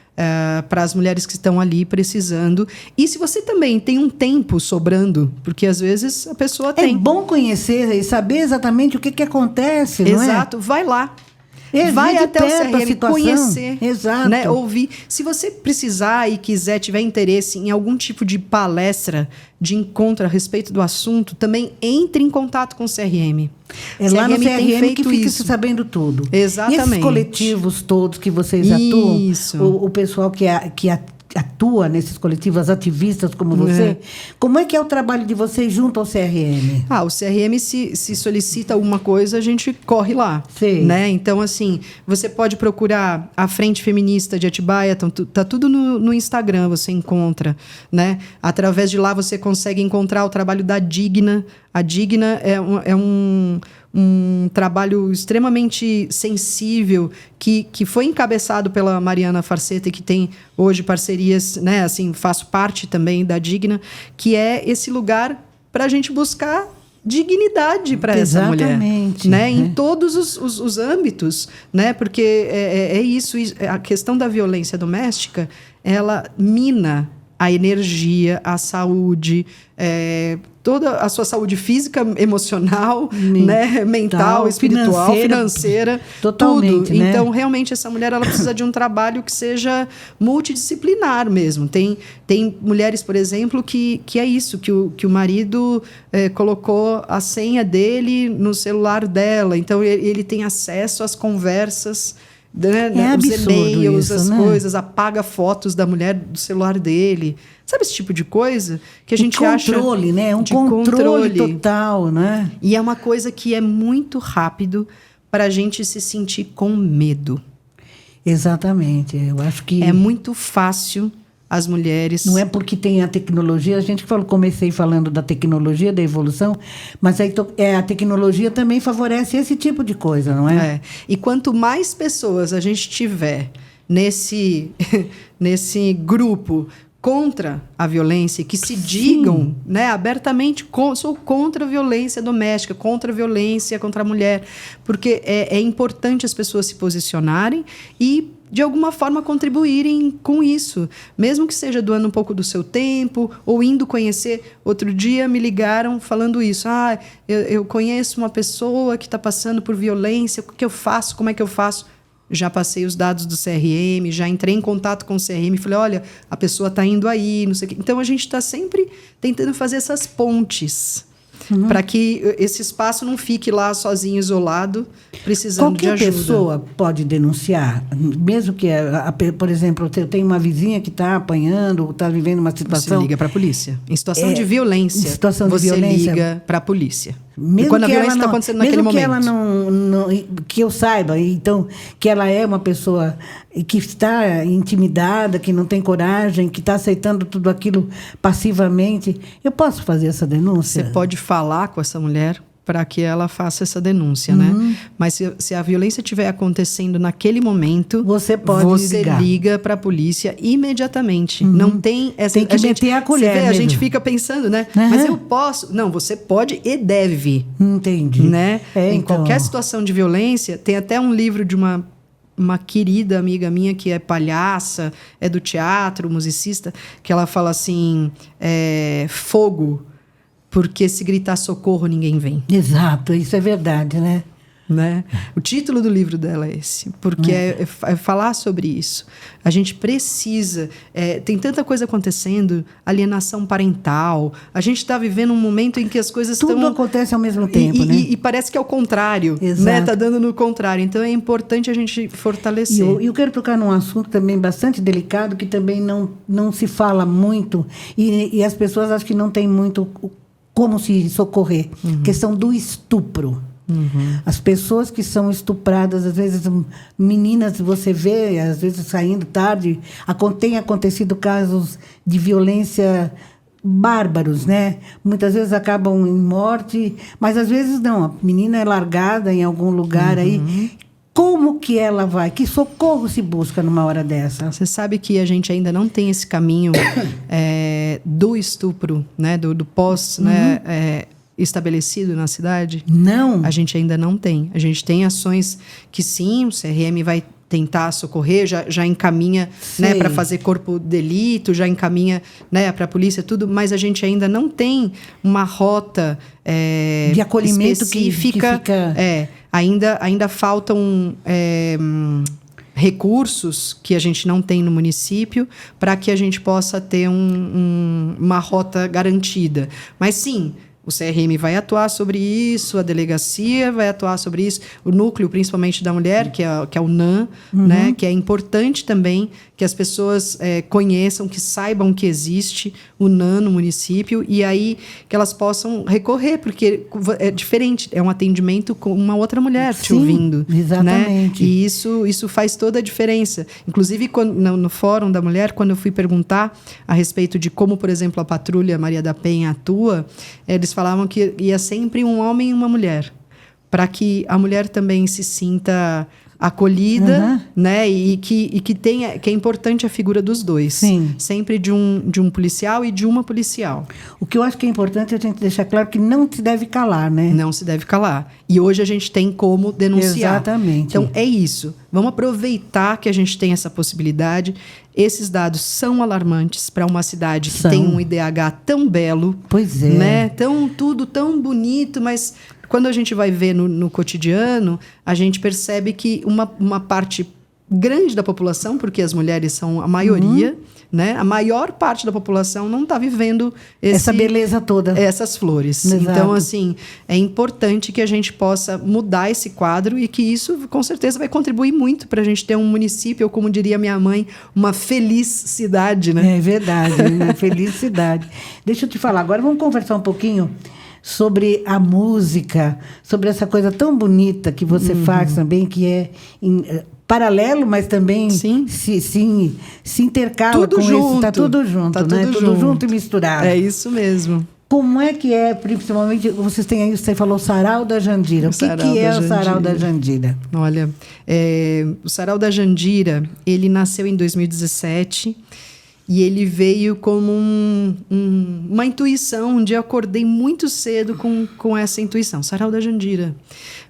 para as mulheres que estão ali precisando. E se você também tem um tempo sobrando, porque às vezes a pessoa tem. É bom conhecer e saber exatamente o que acontece, não é? Exato, vai lá. Vai até o CRM, conhecer, né, ouvir. Se você precisar e tiver interesse em algum tipo de palestra, de encontro a respeito do assunto, também entre em contato com o CRM. Lá no CRM que fica se sabendo tudo. Exatamente. E esses coletivos todos que vocês atuam, o pessoal que atua nesses coletivos, as ativistas como você, como é que é o trabalho de vocês junto ao CRM? O CRM, se solicita alguma coisa, a gente corre lá. Né? Então, assim, você pode procurar a Frente Feminista de Atibaia, tá tudo no Instagram, você encontra. Né? Através de lá, você consegue encontrar o trabalho da Digna. A Digna é um trabalho extremamente sensível que foi encabeçado pela Mariana Farceta e que tem hoje parcerias, né? Assim, faço parte também da Digna, que é esse lugar para a gente buscar dignidade para essa mulher, né? Em todos os âmbitos, né? Porque é isso, a questão da violência doméstica, ela mina a energia, a saúde, toda a sua saúde física, emocional, né? Mental, espiritual, financeira, totalmente, tudo. Né? Então, realmente, essa mulher ela precisa de um trabalho que seja multidisciplinar mesmo. Tem mulheres, por exemplo, que é isso, que o marido colocou a senha dele no celular dela. Então, ele tem acesso às conversas, né, os e-mails, isso, as né? coisas, apaga fotos da mulher do celular dele. Sabe esse tipo de coisa que a gente acha... Controle, né? Um controle total, né? E é uma coisa que é muito rápido para a gente se sentir com medo. Exatamente. Eu acho que... É muito fácil as mulheres... Não é porque tem a tecnologia, a gente comecei falando da tecnologia, da evolução, mas aí a tecnologia também favorece esse tipo de coisa, não é? E quanto mais pessoas a gente tiver nesse grupo contra a violência, que se digam, né, abertamente, sou contra a violência doméstica, contra a violência contra a mulher, porque é importante as pessoas se posicionarem e de alguma forma contribuírem com isso, mesmo que seja doando um pouco do seu tempo ou indo conhecer. Outro dia me ligaram falando isso, eu conheço uma pessoa que está passando por violência, o que eu faço, como é que eu faço? Já passei os dados do CRM, já entrei em contato com o CRM, falei, olha, a pessoa está indo aí, não sei o quê. Então, a gente está sempre tentando fazer essas pontes, para que esse espaço não fique lá sozinho, isolado, precisando de ajuda. Qualquer pessoa pode denunciar, mesmo que, por exemplo, eu tenho uma vizinha que está apanhando, está vivendo uma situação... Você liga para a polícia. Em situação de violência, você liga para a polícia. Mesmo quando a que violência está acontecendo naquele momento. Mesmo que ela que eu saiba, então, que ela é uma pessoa que está intimidada, que não tem coragem, que está aceitando tudo aquilo passivamente, eu posso fazer essa denúncia? Você pode falar com essa mulher para que ela faça essa denúncia, né? Mas se a violência estiver acontecendo naquele momento, você liga para a polícia imediatamente. Não tem essa... Tem que meter a colher mesmo. A gente fica pensando, né? Mas eu posso... Não, você pode e deve. Entendi. Né? Em qualquer situação de violência, tem até um livro de uma querida amiga minha que é palhaça, é do teatro, musicista, que ela fala assim, fogo, porque se gritar socorro, ninguém vem. Exato, isso é verdade, né? O título do livro dela é esse, porque é falar sobre isso. A gente precisa... tem tanta coisa acontecendo, alienação parental. A gente está vivendo um momento em que as coisas estão... Tudo acontece ao mesmo tempo, né? E parece que é o contrário. Né? Tá dando no contrário. Então, é importante a gente fortalecer. E eu quero tocar num assunto também bastante delicado, que também não se fala muito, e as pessoas acham que não tem muito como se socorrer. Questão do estupro. As pessoas que são estupradas, às vezes meninas, você vê, às vezes saindo tarde, tem acontecido casos de violência bárbaros, né? Muitas vezes acabam em morte, mas às vezes não, a menina é largada em algum lugar aí. Como que ela vai? Que socorro se busca numa hora dessa? Você sabe que a gente ainda não tem esse caminho do estupro, né? Do pós, né? Estabelecido na cidade? Não. A gente ainda não tem. A gente tem ações que sim, o CRM vai tentar socorrer, já encaminha, né, para fazer corpo de delito, já encaminha, né, para a polícia, tudo, mas a gente ainda não tem uma rota de acolhimento específica. Que fica... Ainda faltam recursos que a gente não tem no município para que a gente possa ter uma rota garantida. Mas sim, o CRM vai atuar sobre isso, a delegacia vai atuar sobre isso, o núcleo, principalmente da mulher, que é o NAM, né, que é importante também que as pessoas conheçam, que saibam que existe o NAM no município e aí que elas possam recorrer, porque é diferente, é um atendimento com uma outra mulher te ouvindo. Exatamente. Né? E isso faz toda a diferença. Inclusive, no Fórum da Mulher, quando eu fui perguntar a respeito de como, por exemplo, a Patrulha Maria da Penha atua, eles falavam que ia sempre um homem e uma mulher, para que a mulher também se sinta acolhida, né? E que é importante a figura dos dois. Sim. Sempre de um policial e de uma policial. O que eu acho que é importante a gente deixar claro que não se deve calar, né? Não se deve calar. E hoje a gente tem como denunciar. Exatamente. Então, é isso. Vamos aproveitar que a gente tem essa possibilidade. Esses dados são alarmantes para uma cidade que tem um IDH tão belo. Pois é. Né? Tudo tão bonito, mas quando a gente vai ver no cotidiano, a gente percebe que uma parte grande da população, porque as mulheres são a maioria, né? A maior parte da população não está vivendo essa beleza toda. Essas flores. Exato. Então, assim, é importante que a gente possa mudar esse quadro e que isso, com certeza, vai contribuir muito para a gente ter um município, ou como diria minha mãe, uma feliz cidade, né? É verdade, né? Feliz cidade. Deixa eu te falar, agora vamos conversar um pouquinho sobre a música, sobre essa coisa tão bonita que você faz também, que é paralelo, mas também se intercala tudo com junto. isso. Está tudo junto, né? Tudo junto e misturado. É isso mesmo. Como é que é, principalmente, vocês têm aí, você falou Sarau da Jandira. O que é o Sarau da Jandira? Olha, o Sarau da Jandira, ele nasceu em 2017 e ele veio como uma intuição. Um dia eu acordei muito cedo com essa intuição, Sarau da Jandira.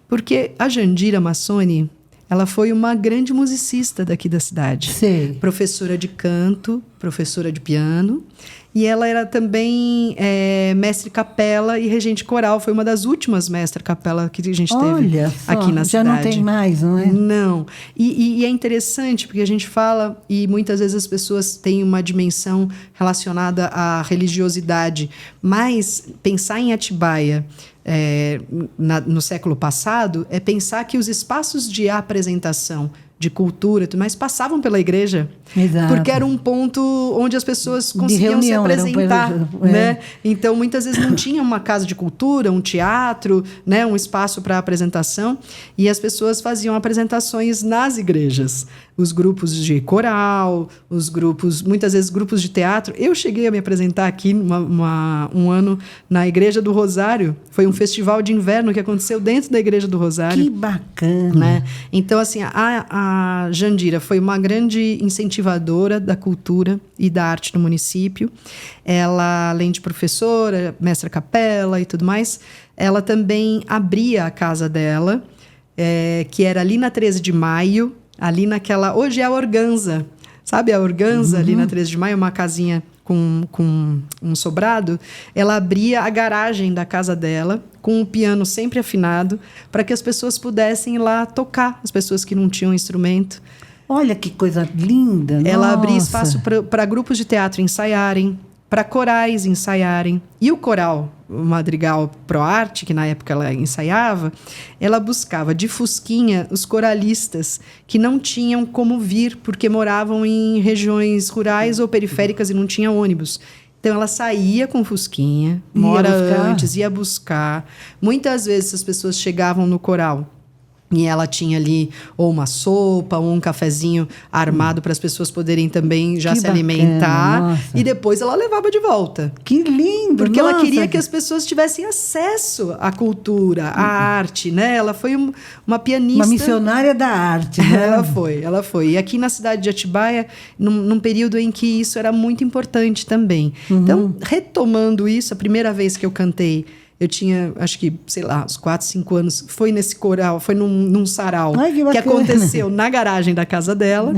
Porque a Jandira Massoni, ela foi uma grande musicista daqui da cidade. Sei. Professora de canto, professora de piano. E ela era também mestre capela e regente coral. Foi uma das últimas mestre capela que a gente teve aqui na cidade. Já não tem mais, não é? Não. E é interessante porque a gente fala, e muitas vezes as pessoas têm uma dimensão relacionada à religiosidade. Mas pensar em Atibaia no século passado é pensar que os espaços de apresentação de cultura, mas passavam pela igreja. Exato. Porque era um ponto onde as pessoas conseguiam se apresentar. Né? Então, muitas vezes não tinha uma casa de cultura, um teatro, né? Um espaço para apresentação. E as pessoas faziam apresentações nas igrejas. Os grupos de coral, muitas vezes grupos de teatro. Eu cheguei a me apresentar aqui um ano na Igreja do Rosário. Foi um festival de inverno que aconteceu dentro da Igreja do Rosário. Que bacana! Né? Então, assim, a Jandira foi uma grande incentivadora da cultura e da arte no município. Ela, além de professora, mestra capela e tudo mais, ela também abria a casa dela, que era ali na 13 de Maio, ali naquela... Hoje é a Organza. Sabe a Organza, ali na 13 de Maio, uma casinha com um sobrado? Ela abria a garagem da casa dela, com o piano sempre afinado, para que as pessoas pudessem ir lá tocar, as pessoas que não tinham instrumento. Olha que coisa linda! Ela Nossa. abria espaço para grupos de teatro ensaiarem, para corais ensaiarem. E o coral, o Madrigal Pro Arte, que na época ela ensaiava, ela buscava de fusquinha os coralistas que não tinham como vir, porque moravam em regiões rurais ou periféricas e não tinha ônibus. Então, ela saía com fusquinha, uma hora antes, ia buscar. Muitas vezes as pessoas chegavam no coral e ela tinha ali ou uma sopa ou um cafezinho armado para as pessoas poderem também já se alimentar. Nossa. E depois ela levava de volta. Que lindo! Porque ela queria que as pessoas tivessem acesso à cultura, à arte, né? Ela foi uma pianista. Uma missionária da arte, né? Ela foi. E aqui na cidade de Atibaia, num período em que isso era muito importante também. Então, retomando isso, a primeira vez que eu cantei, eu tinha, acho que, sei lá, uns 4, 5 anos. Foi nesse coral, foi num sarau que aconteceu na garagem da casa dela.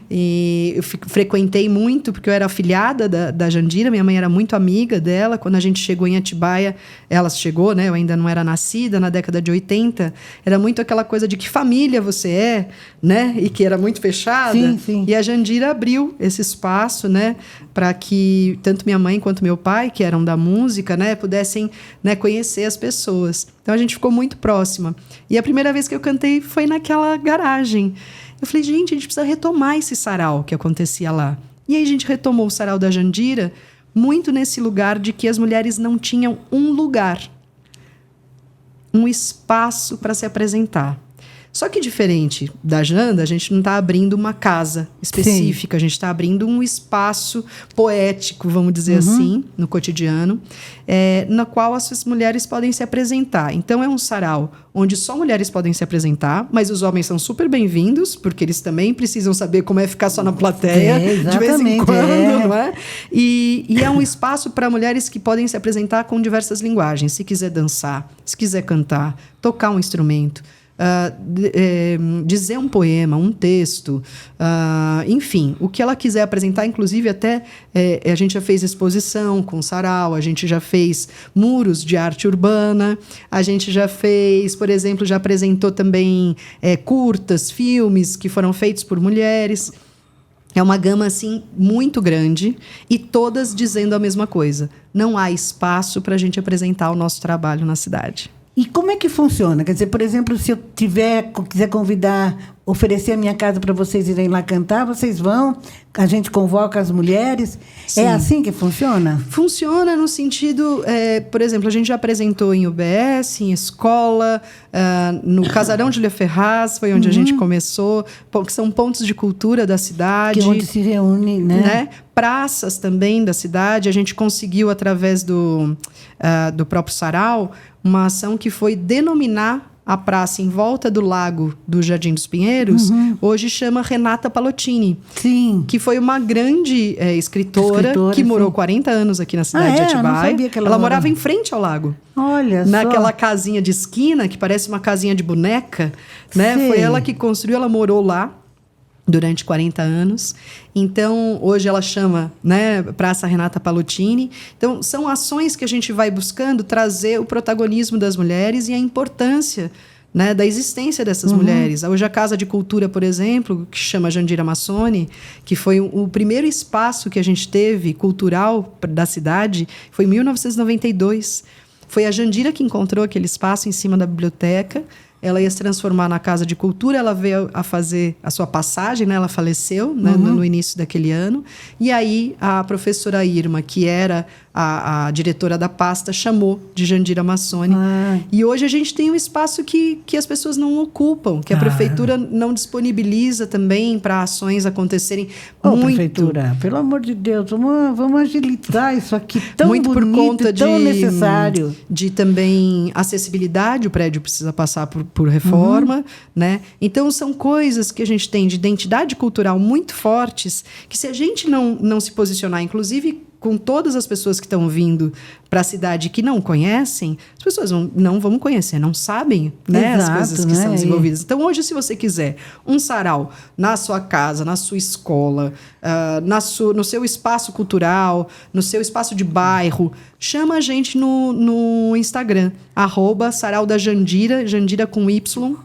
E eu frequentei muito, porque eu era afilhada da Jandira. Minha mãe era muito amiga dela. Quando a gente chegou em Atibaia, ela chegou, né? Eu ainda não era nascida, na década de 80. Era muito aquela coisa de que família você é, né? E que era muito fechada. Sim, sim. E a Jandira abriu esse espaço, né? Para que tanto minha mãe quanto meu pai, que eram da música, né? Pudessem, né, conhecer as pessoas. Então a gente ficou muito próxima. E a primeira vez que eu cantei foi naquela garagem. Eu falei, gente, a gente precisa retomar esse sarau que acontecia lá. E aí a gente retomou o sarau da Jandira, muito nesse lugar de que as mulheres não tinham um lugar, um espaço para se apresentar. Só que diferente da Janda, a gente não está abrindo uma casa específica, a gente está abrindo um espaço poético, vamos dizer assim, no cotidiano, na qual as mulheres podem se apresentar. Então, é um sarau onde só mulheres podem se apresentar, mas os homens são super bem-vindos, porque eles também precisam saber como é ficar só na plateia, de vez em quando, não é? E é um espaço para mulheres que podem se apresentar com diversas linguagens. Se quiser dançar, se quiser cantar, tocar um instrumento, dizer um poema, um texto, enfim, o que ela quiser apresentar, inclusive até a gente já fez exposição com sarau, a gente já fez muros de arte urbana, a gente já fez, por exemplo, já apresentou também curtas, filmes que foram feitos por mulheres. É uma gama, assim, muito grande e todas dizendo a mesma coisa. Não há espaço para a gente apresentar o nosso trabalho na cidade. E como é que funciona? Quer dizer, por exemplo, se eu quiser convidar, oferecer a minha casa para vocês irem lá cantar, vocês vão, a gente convoca as mulheres. Sim. É assim que funciona? Funciona no sentido, por exemplo, a gente já apresentou em UBS, em escola, no Casarão de Le Ferraz, foi onde a gente começou, que são pontos de cultura da cidade. Que é onde se reúne, né? Praças também da cidade. A gente conseguiu, através do próprio sarau, uma ação que foi denominar a praça em volta do lago do Jardim dos Pinheiros, hoje chama Renata Palottini. Sim. Que foi uma grande escritora que morou 40 anos aqui na cidade de Atibaia. Eu não sabia que ela morava em frente ao lago. Olha só. Naquela casinha de esquina, que parece uma casinha de boneca, né? Foi ela que construiu, ela morou lá durante 40 anos. Então, hoje ela chama, né, Praça Renata Palottini. Então, são ações que a gente vai buscando trazer o protagonismo das mulheres e a importância, né, da existência dessas mulheres. Hoje a Casa de Cultura, por exemplo, que chama Jandira Massoni, que foi o primeiro espaço que a gente teve cultural da cidade, foi em 1992. Foi a Jandira que encontrou aquele espaço em cima da biblioteca. Ela ia se transformar na Casa de Cultura, ela veio a fazer a sua passagem, né? Ela faleceu, né? No início daquele ano. E aí a professora Irma, que era a diretora da pasta, chamou de Jandira Massoni. E hoje a gente tem um espaço que as pessoas não ocupam, que a prefeitura não disponibiliza também para ações acontecerem muito. Prefeitura, pelo amor de Deus, vamos agilizar isso aqui tão muito bonito, por conta tão necessário. De também acessibilidade, o prédio precisa passar por reforma, né? Então, são coisas que a gente tem de identidade cultural muito fortes, que se a gente não se posicionar, inclusive com todas as pessoas que estão vindo para a cidade que não conhecem, as pessoas não vão conhecer, não sabem, né, as coisas que são desenvolvidas. Então, hoje, se você quiser um sarau na sua casa, na sua escola, no seu espaço cultural, no seu espaço de bairro, chama a gente no Instagram, @saraudajandira, Jandira com Y,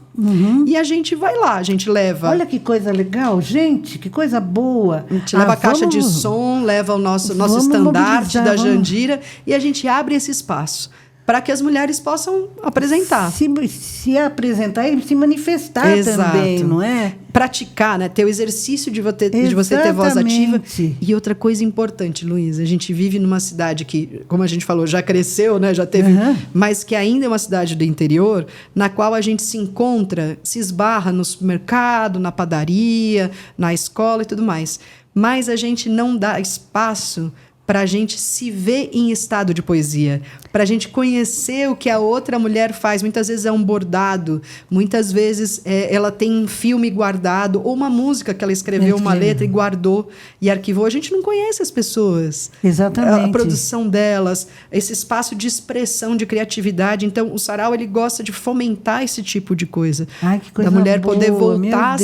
e a gente vai lá, a gente leva... Olha que coisa legal, gente, que coisa boa. A gente leva a caixa de som, leva o nosso estandarte da Jandira e a gente abre esse espaço para que as mulheres possam apresentar. Se apresentar e se manifestar também, não é? Praticar, né? Ter o exercício de você ter voz ativa. E outra coisa importante, Luísa, a gente vive numa cidade que, como a gente falou, já cresceu, né? Já teve, mas que ainda é uma cidade do interior, na qual a gente se encontra, se esbarra no supermercado, na padaria, na escola e tudo mais. Mas a gente não dá espaço para a gente se ver em estado de poesia, para a gente conhecer o que a outra mulher faz. Muitas vezes é um bordado, muitas vezes ela tem um filme guardado, ou uma música que ela escreveu, uma letra e guardou e arquivou. A gente não conhece as pessoas. Exatamente. A produção delas, esse espaço de expressão, de criatividade. Então, o sarau, ele gosta de fomentar esse tipo de coisa. Ai, que coisa da mulher boa, poder voltar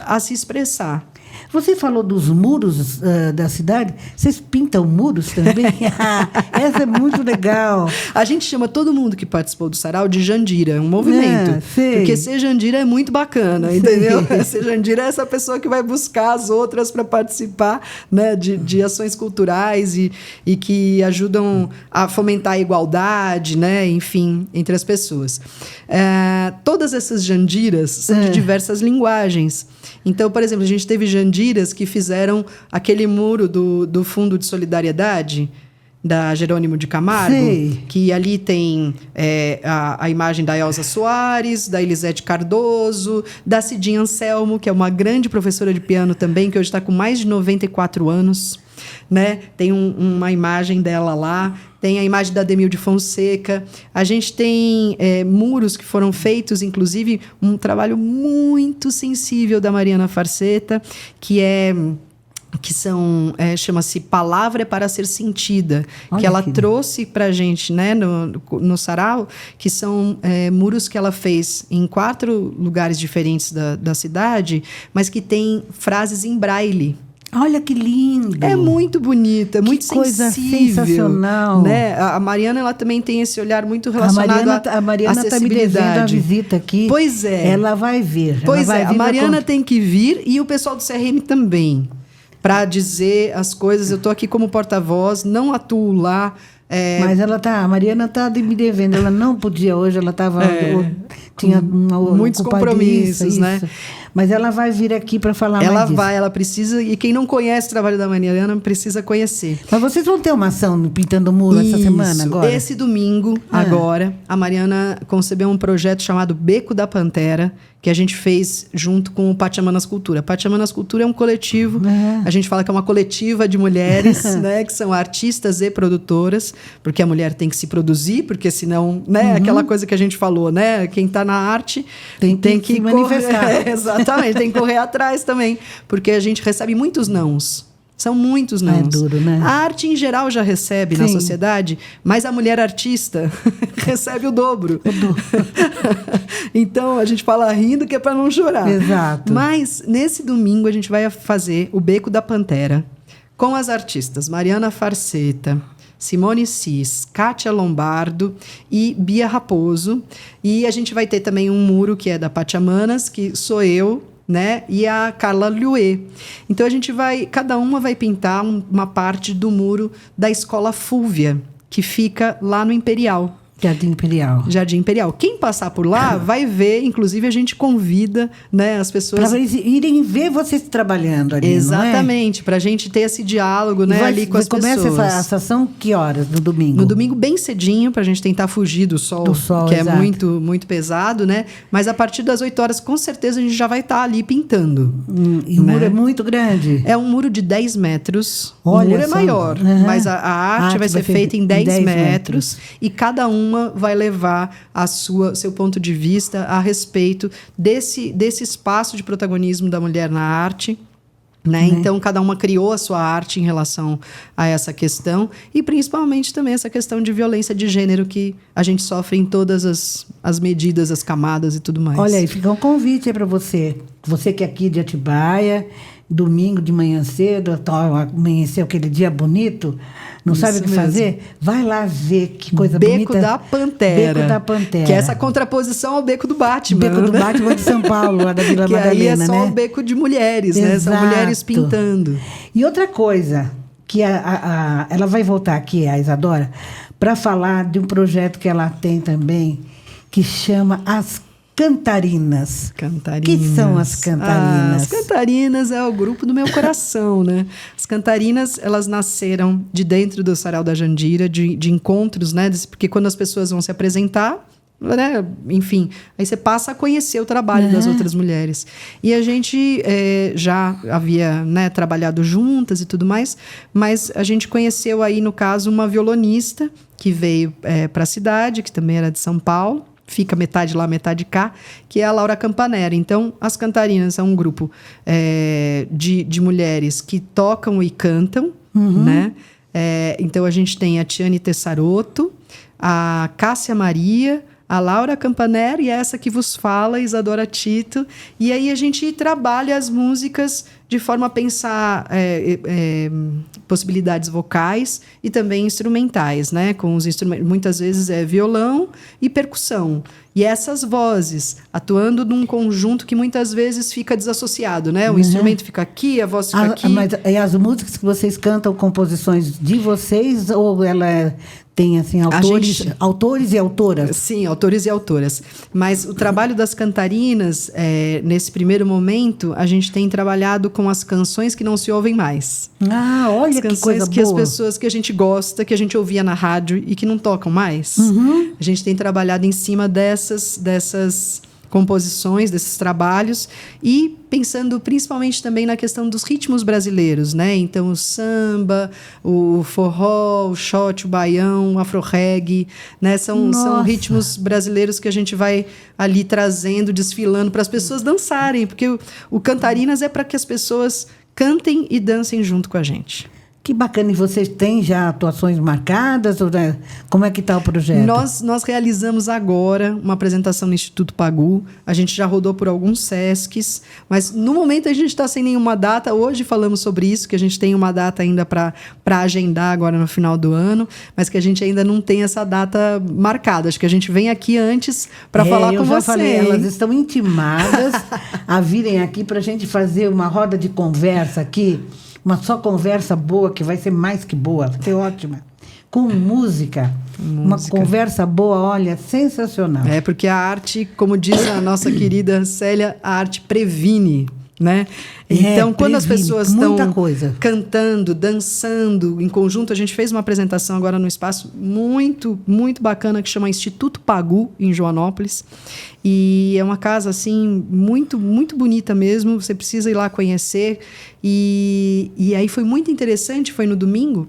a se expressar. Você falou dos muros da cidade. Vocês pintam muros também? Essa é muito legal. A gente chama todo mundo que participou do sarau de Jandira, é um movimento. Porque ser Jandira é muito bacana, entendeu? Ser Jandira é essa pessoa que vai buscar as outras para participar, né, de ações culturais e que ajudam a fomentar a igualdade, né, enfim, entre as pessoas. Todas essas Jandiras são de diversas linguagens. Então, por exemplo, a gente teve Jandiras que fizeram aquele muro do Fundo de Solidariedade, da Jerônimo de Camargo, Sei. que ali tem a imagem da Elza Soares, da Elisete Cardoso, da Cidinha Anselmo, que é uma grande professora de piano também, que hoje está com mais de 94 anos. Né? Tem uma imagem dela lá, tem a imagem da Ademilde Fonseca. A gente tem muros que foram feitos, inclusive um trabalho muito sensível da Mariana Farsetta, chama-se Palavra é para Ser Sentida. Olha, que ela trouxe para a gente, né, no sarau, que são muros que ela fez em 4 lugares diferentes da cidade, mas que tem frases em braille. Olha que lindo! É muito bonita, muito coisa sensível, sensacional. Né? A Mariana, ela também tem esse olhar muito relacionado à A Mariana está me devendo a visita aqui. Pois é. Ela vai vir. Pois é, a Mariana tem que vir e o pessoal do CRM também, para dizer as coisas. Eu estou aqui como porta-voz, não atuo lá. Mas a Mariana está me devendo. Ela não podia hoje, ela estava... tinha muitos compromissos, isso. Né? Mas ela vai vir aqui para falar mais disso. Ela precisa... E quem não conhece o trabalho da Mariana precisa conhecer. Mas vocês vão ter uma ação no Pintando o Muro essa semana agora? Esse domingo, agora, a Mariana concebeu um projeto chamado Beco da Pantera, que a gente fez junto com o Pachamamanas Cultura. Pachamamanas Cultura é um coletivo, a gente fala que é uma coletiva de mulheres, né, que são artistas e produtoras, porque a mulher tem que se produzir, porque senão, né, aquela coisa que a gente falou, né, quem está na arte tem que se manifestar. Exatamente, tem que correr atrás também, porque a gente recebe muitos nãos. São muitos nãos. É duro, né? A arte, em geral, já recebe na sociedade, mas a mulher artista recebe o dobro. Então, a gente fala rindo que é para não chorar. Exato. Mas, nesse domingo, a gente vai fazer o Beco da Pantera com as artistas Mariana Farsetta, Simone Cis, Kátia Lombardo e Bia Raposo. E a gente vai ter também um muro que é da Pachamanas, que sou eu, né? E a Carla Luê. Então cada uma vai pintar uma parte do muro da Escola Fúvia, que fica lá no Imperial. Jardim Imperial. Jardim Imperial. Quem passar por lá vai ver, inclusive a gente convida, né, as pessoas... Para eles irem ver vocês trabalhando ali, exatamente, para a gente ter esse diálogo, né, ali com as pessoas. Começa essa ação que horas no domingo? No domingo bem cedinho, para a gente tentar fugir do sol que exato. É muito, muito pesado, né? Mas a partir das 8 horas, com certeza, a gente já vai estar ali pintando. E o muro é muito grande? É um muro de 10 metros. Olha, o muro é maior, mas a arte vai ser feita em 10 metros. E cada uma vai levar seu ponto de vista a respeito desse espaço de protagonismo da mulher na arte. Né? Então, cada uma criou a sua arte em relação a essa questão e, principalmente, também essa questão de violência de gênero que a gente sofre em todas as medidas, as camadas e tudo mais. Olha aí, fica um convite aí para você. Você que é aqui de Atibaia, domingo de manhã cedo, amanheceu aquele dia bonito, não isso sabe o que mesmo. Fazer? Vai lá ver que coisa bonita. Beco da Pantera. Beco da Pantera. Que é essa contraposição ao Beco do Batman. Beco do Batman de São Paulo, lá da Vila Madalena, aí é só né? o beco de mulheres, exato. Né? São mulheres pintando. E outra coisa, que ela vai voltar aqui, a Isadora, para falar de um projeto que ela tem também, que chama As Cantarinas. Cantarinas. Que são as Cantarinas? As Cantarinas é o grupo do meu coração, né? As Cantarinas, elas nasceram de dentro do Sarau da Jandira, de encontros, né? Porque quando as pessoas vão se apresentar, né? Enfim, aí você passa a conhecer o trabalho das outras mulheres. E a gente já havia, né, trabalhado juntas e tudo mais, mas a gente conheceu aí, no caso, uma violonista que veio para a cidade, que também era de São Paulo, fica metade lá, metade cá, que é a Laura Campanera. Então, as Cantarinas são um grupo de mulheres que tocam e cantam, né? Então, a gente tem a Tiane Tessarotto, a Cássia Maria, a Laura Campanera e essa que vos fala, Isadora Tito. E aí a gente trabalha as músicas de forma a pensar possibilidades vocais e também instrumentais, né? Com os instrumentos, muitas vezes violão e percussão. E essas vozes atuando num conjunto que muitas vezes fica desassociado, né? O instrumento fica aqui, a voz fica aqui. Mas as músicas que vocês cantam, composições de vocês, ou ela tem assim autores e autoras? Sim, autores e autoras. Mas o trabalho das Cantarinas, nesse primeiro momento, a gente tem trabalhado com as canções que não se ouvem mais. Ah, olha que coisa que boa. As pessoas que a gente gosta, que a gente ouvia na rádio e que não tocam mais. A gente tem trabalhado em cima dessas composições, desses trabalhos, e pensando principalmente também na questão dos ritmos brasileiros, né? Então, o samba, o forró, o shot, o baião, o afro-reggae, né? São ritmos brasileiros que a gente vai ali trazendo, desfilando para as pessoas dançarem, porque o Cantarinas é para que as pessoas cantem e dancem junto com a gente. Que bacana. E vocês têm já atuações marcadas? Como é que está o projeto? Nós realizamos agora uma apresentação no Instituto Pagu. A gente já rodou por alguns SESCs, mas no momento a gente está sem nenhuma data. Hoje falamos sobre isso, que a gente tem uma data ainda para agendar agora no final do ano, mas que a gente ainda não tem essa data marcada. Acho que a gente vem aqui antes para falar com você. Eu já falei, elas estão intimadas a virem aqui para a gente fazer uma roda de conversa aqui. Uma só conversa boa, que vai ser mais que boa, vai ser ótima. Com música. Uma conversa boa, olha, sensacional. É, porque a arte, como diz a nossa querida Célia, a arte previne, né? Então, quando as pessoas estão cantando, dançando em conjunto, a gente fez uma apresentação agora num espaço muito, muito bacana que chama Instituto Pagu, em Joanópolis. E é uma casa, assim, muito, muito bonita mesmo. Você precisa ir lá conhecer. E aí foi muito interessante, foi no domingo,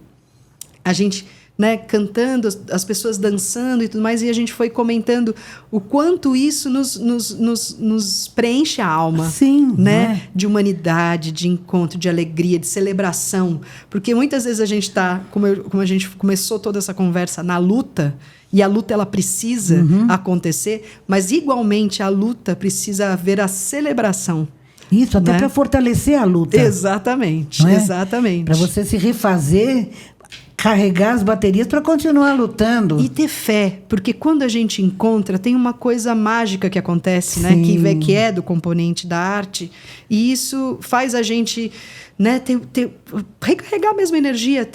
a gente, né, cantando, as pessoas dançando e tudo mais, e a gente foi comentando o quanto isso nos preenche a alma. Sim, né? De humanidade, de encontro, de alegria, de celebração. Porque muitas vezes a gente está, como a gente começou toda essa conversa, na luta, e a luta ela precisa acontecer, mas igualmente a luta precisa haver a celebração. Isso, até né? para fortalecer a luta. Exatamente, não é? Exatamente. Para você se refazer, carregar as baterias para continuar lutando. E ter fé, porque quando a gente encontra, tem uma coisa mágica que acontece, né? Que é do componente da arte, e isso faz a gente, né, recarregar a mesma energia,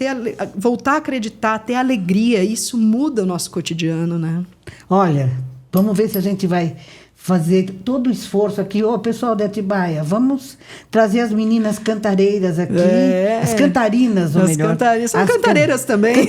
voltar a acreditar, ter alegria. Isso muda o nosso cotidiano, né? Olha, vamos ver se a gente vai fazer todo o esforço aqui. Ô, pessoal de Atibaia, vamos trazer as meninas cantareiras aqui. As cantarinas, ou melhor. São cantareiras também.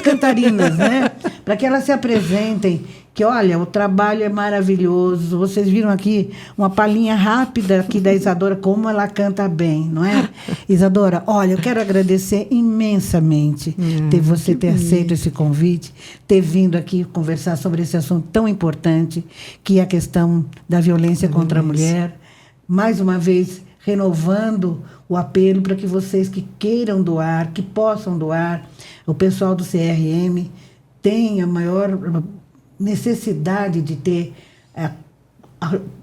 Cantarinas, né? Para que elas se apresentem. Que, olha, o trabalho é maravilhoso. Vocês viram aqui uma palhinha rápida aqui da Isadora, como ela canta bem, não é? Isadora, olha, eu quero agradecer imensamente você ter aceito esse convite, ter vindo aqui conversar sobre esse assunto tão importante, que é a questão da violência contra a mulher. Mais uma vez, renovando o apelo para que vocês que queiram doar, que possam doar, o pessoal do CRM tem a maior necessidade de ter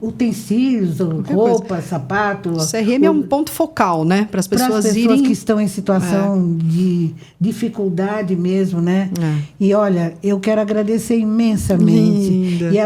utensílios, roupas, sapatos. O CRM é um ponto focal, né? Para as pessoas irem... que estão em situação de dificuldade mesmo, né? E olha, eu quero agradecer imensamente. Linda. E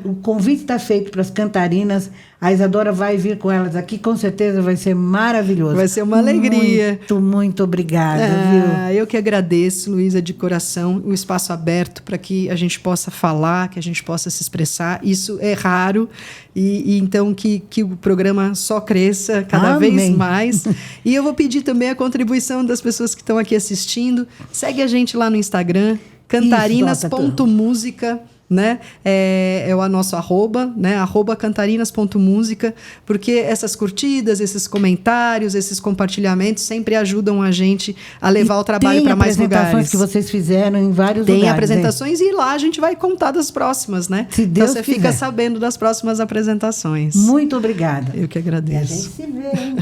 o convite está feito para as cantarinas. A Isadora vai vir com elas aqui, com certeza vai ser maravilhoso. Vai ser uma alegria. Muito, muito obrigada, viu? Eu que agradeço, Luísa, de coração, o espaço aberto para que a gente possa falar, que a gente possa se expressar. Isso é raro, e então que o programa só cresça cada vez mais. E eu vou pedir também a contribuição das pessoas que estão aqui assistindo. Segue a gente lá no Instagram, cantarinas.música. Né? É o nosso @, né? @cantarinas.música, porque essas curtidas, esses comentários, esses compartilhamentos sempre ajudam a gente a levar o trabalho para mais lugares. Tem apresentações que vocês fizeram em vários lugares. Tem apresentações, e lá a gente vai contar das próximas, né? Se Deus então você fica sabendo das próximas apresentações. Muito obrigada. Eu que agradeço. E a gente se vê, hein?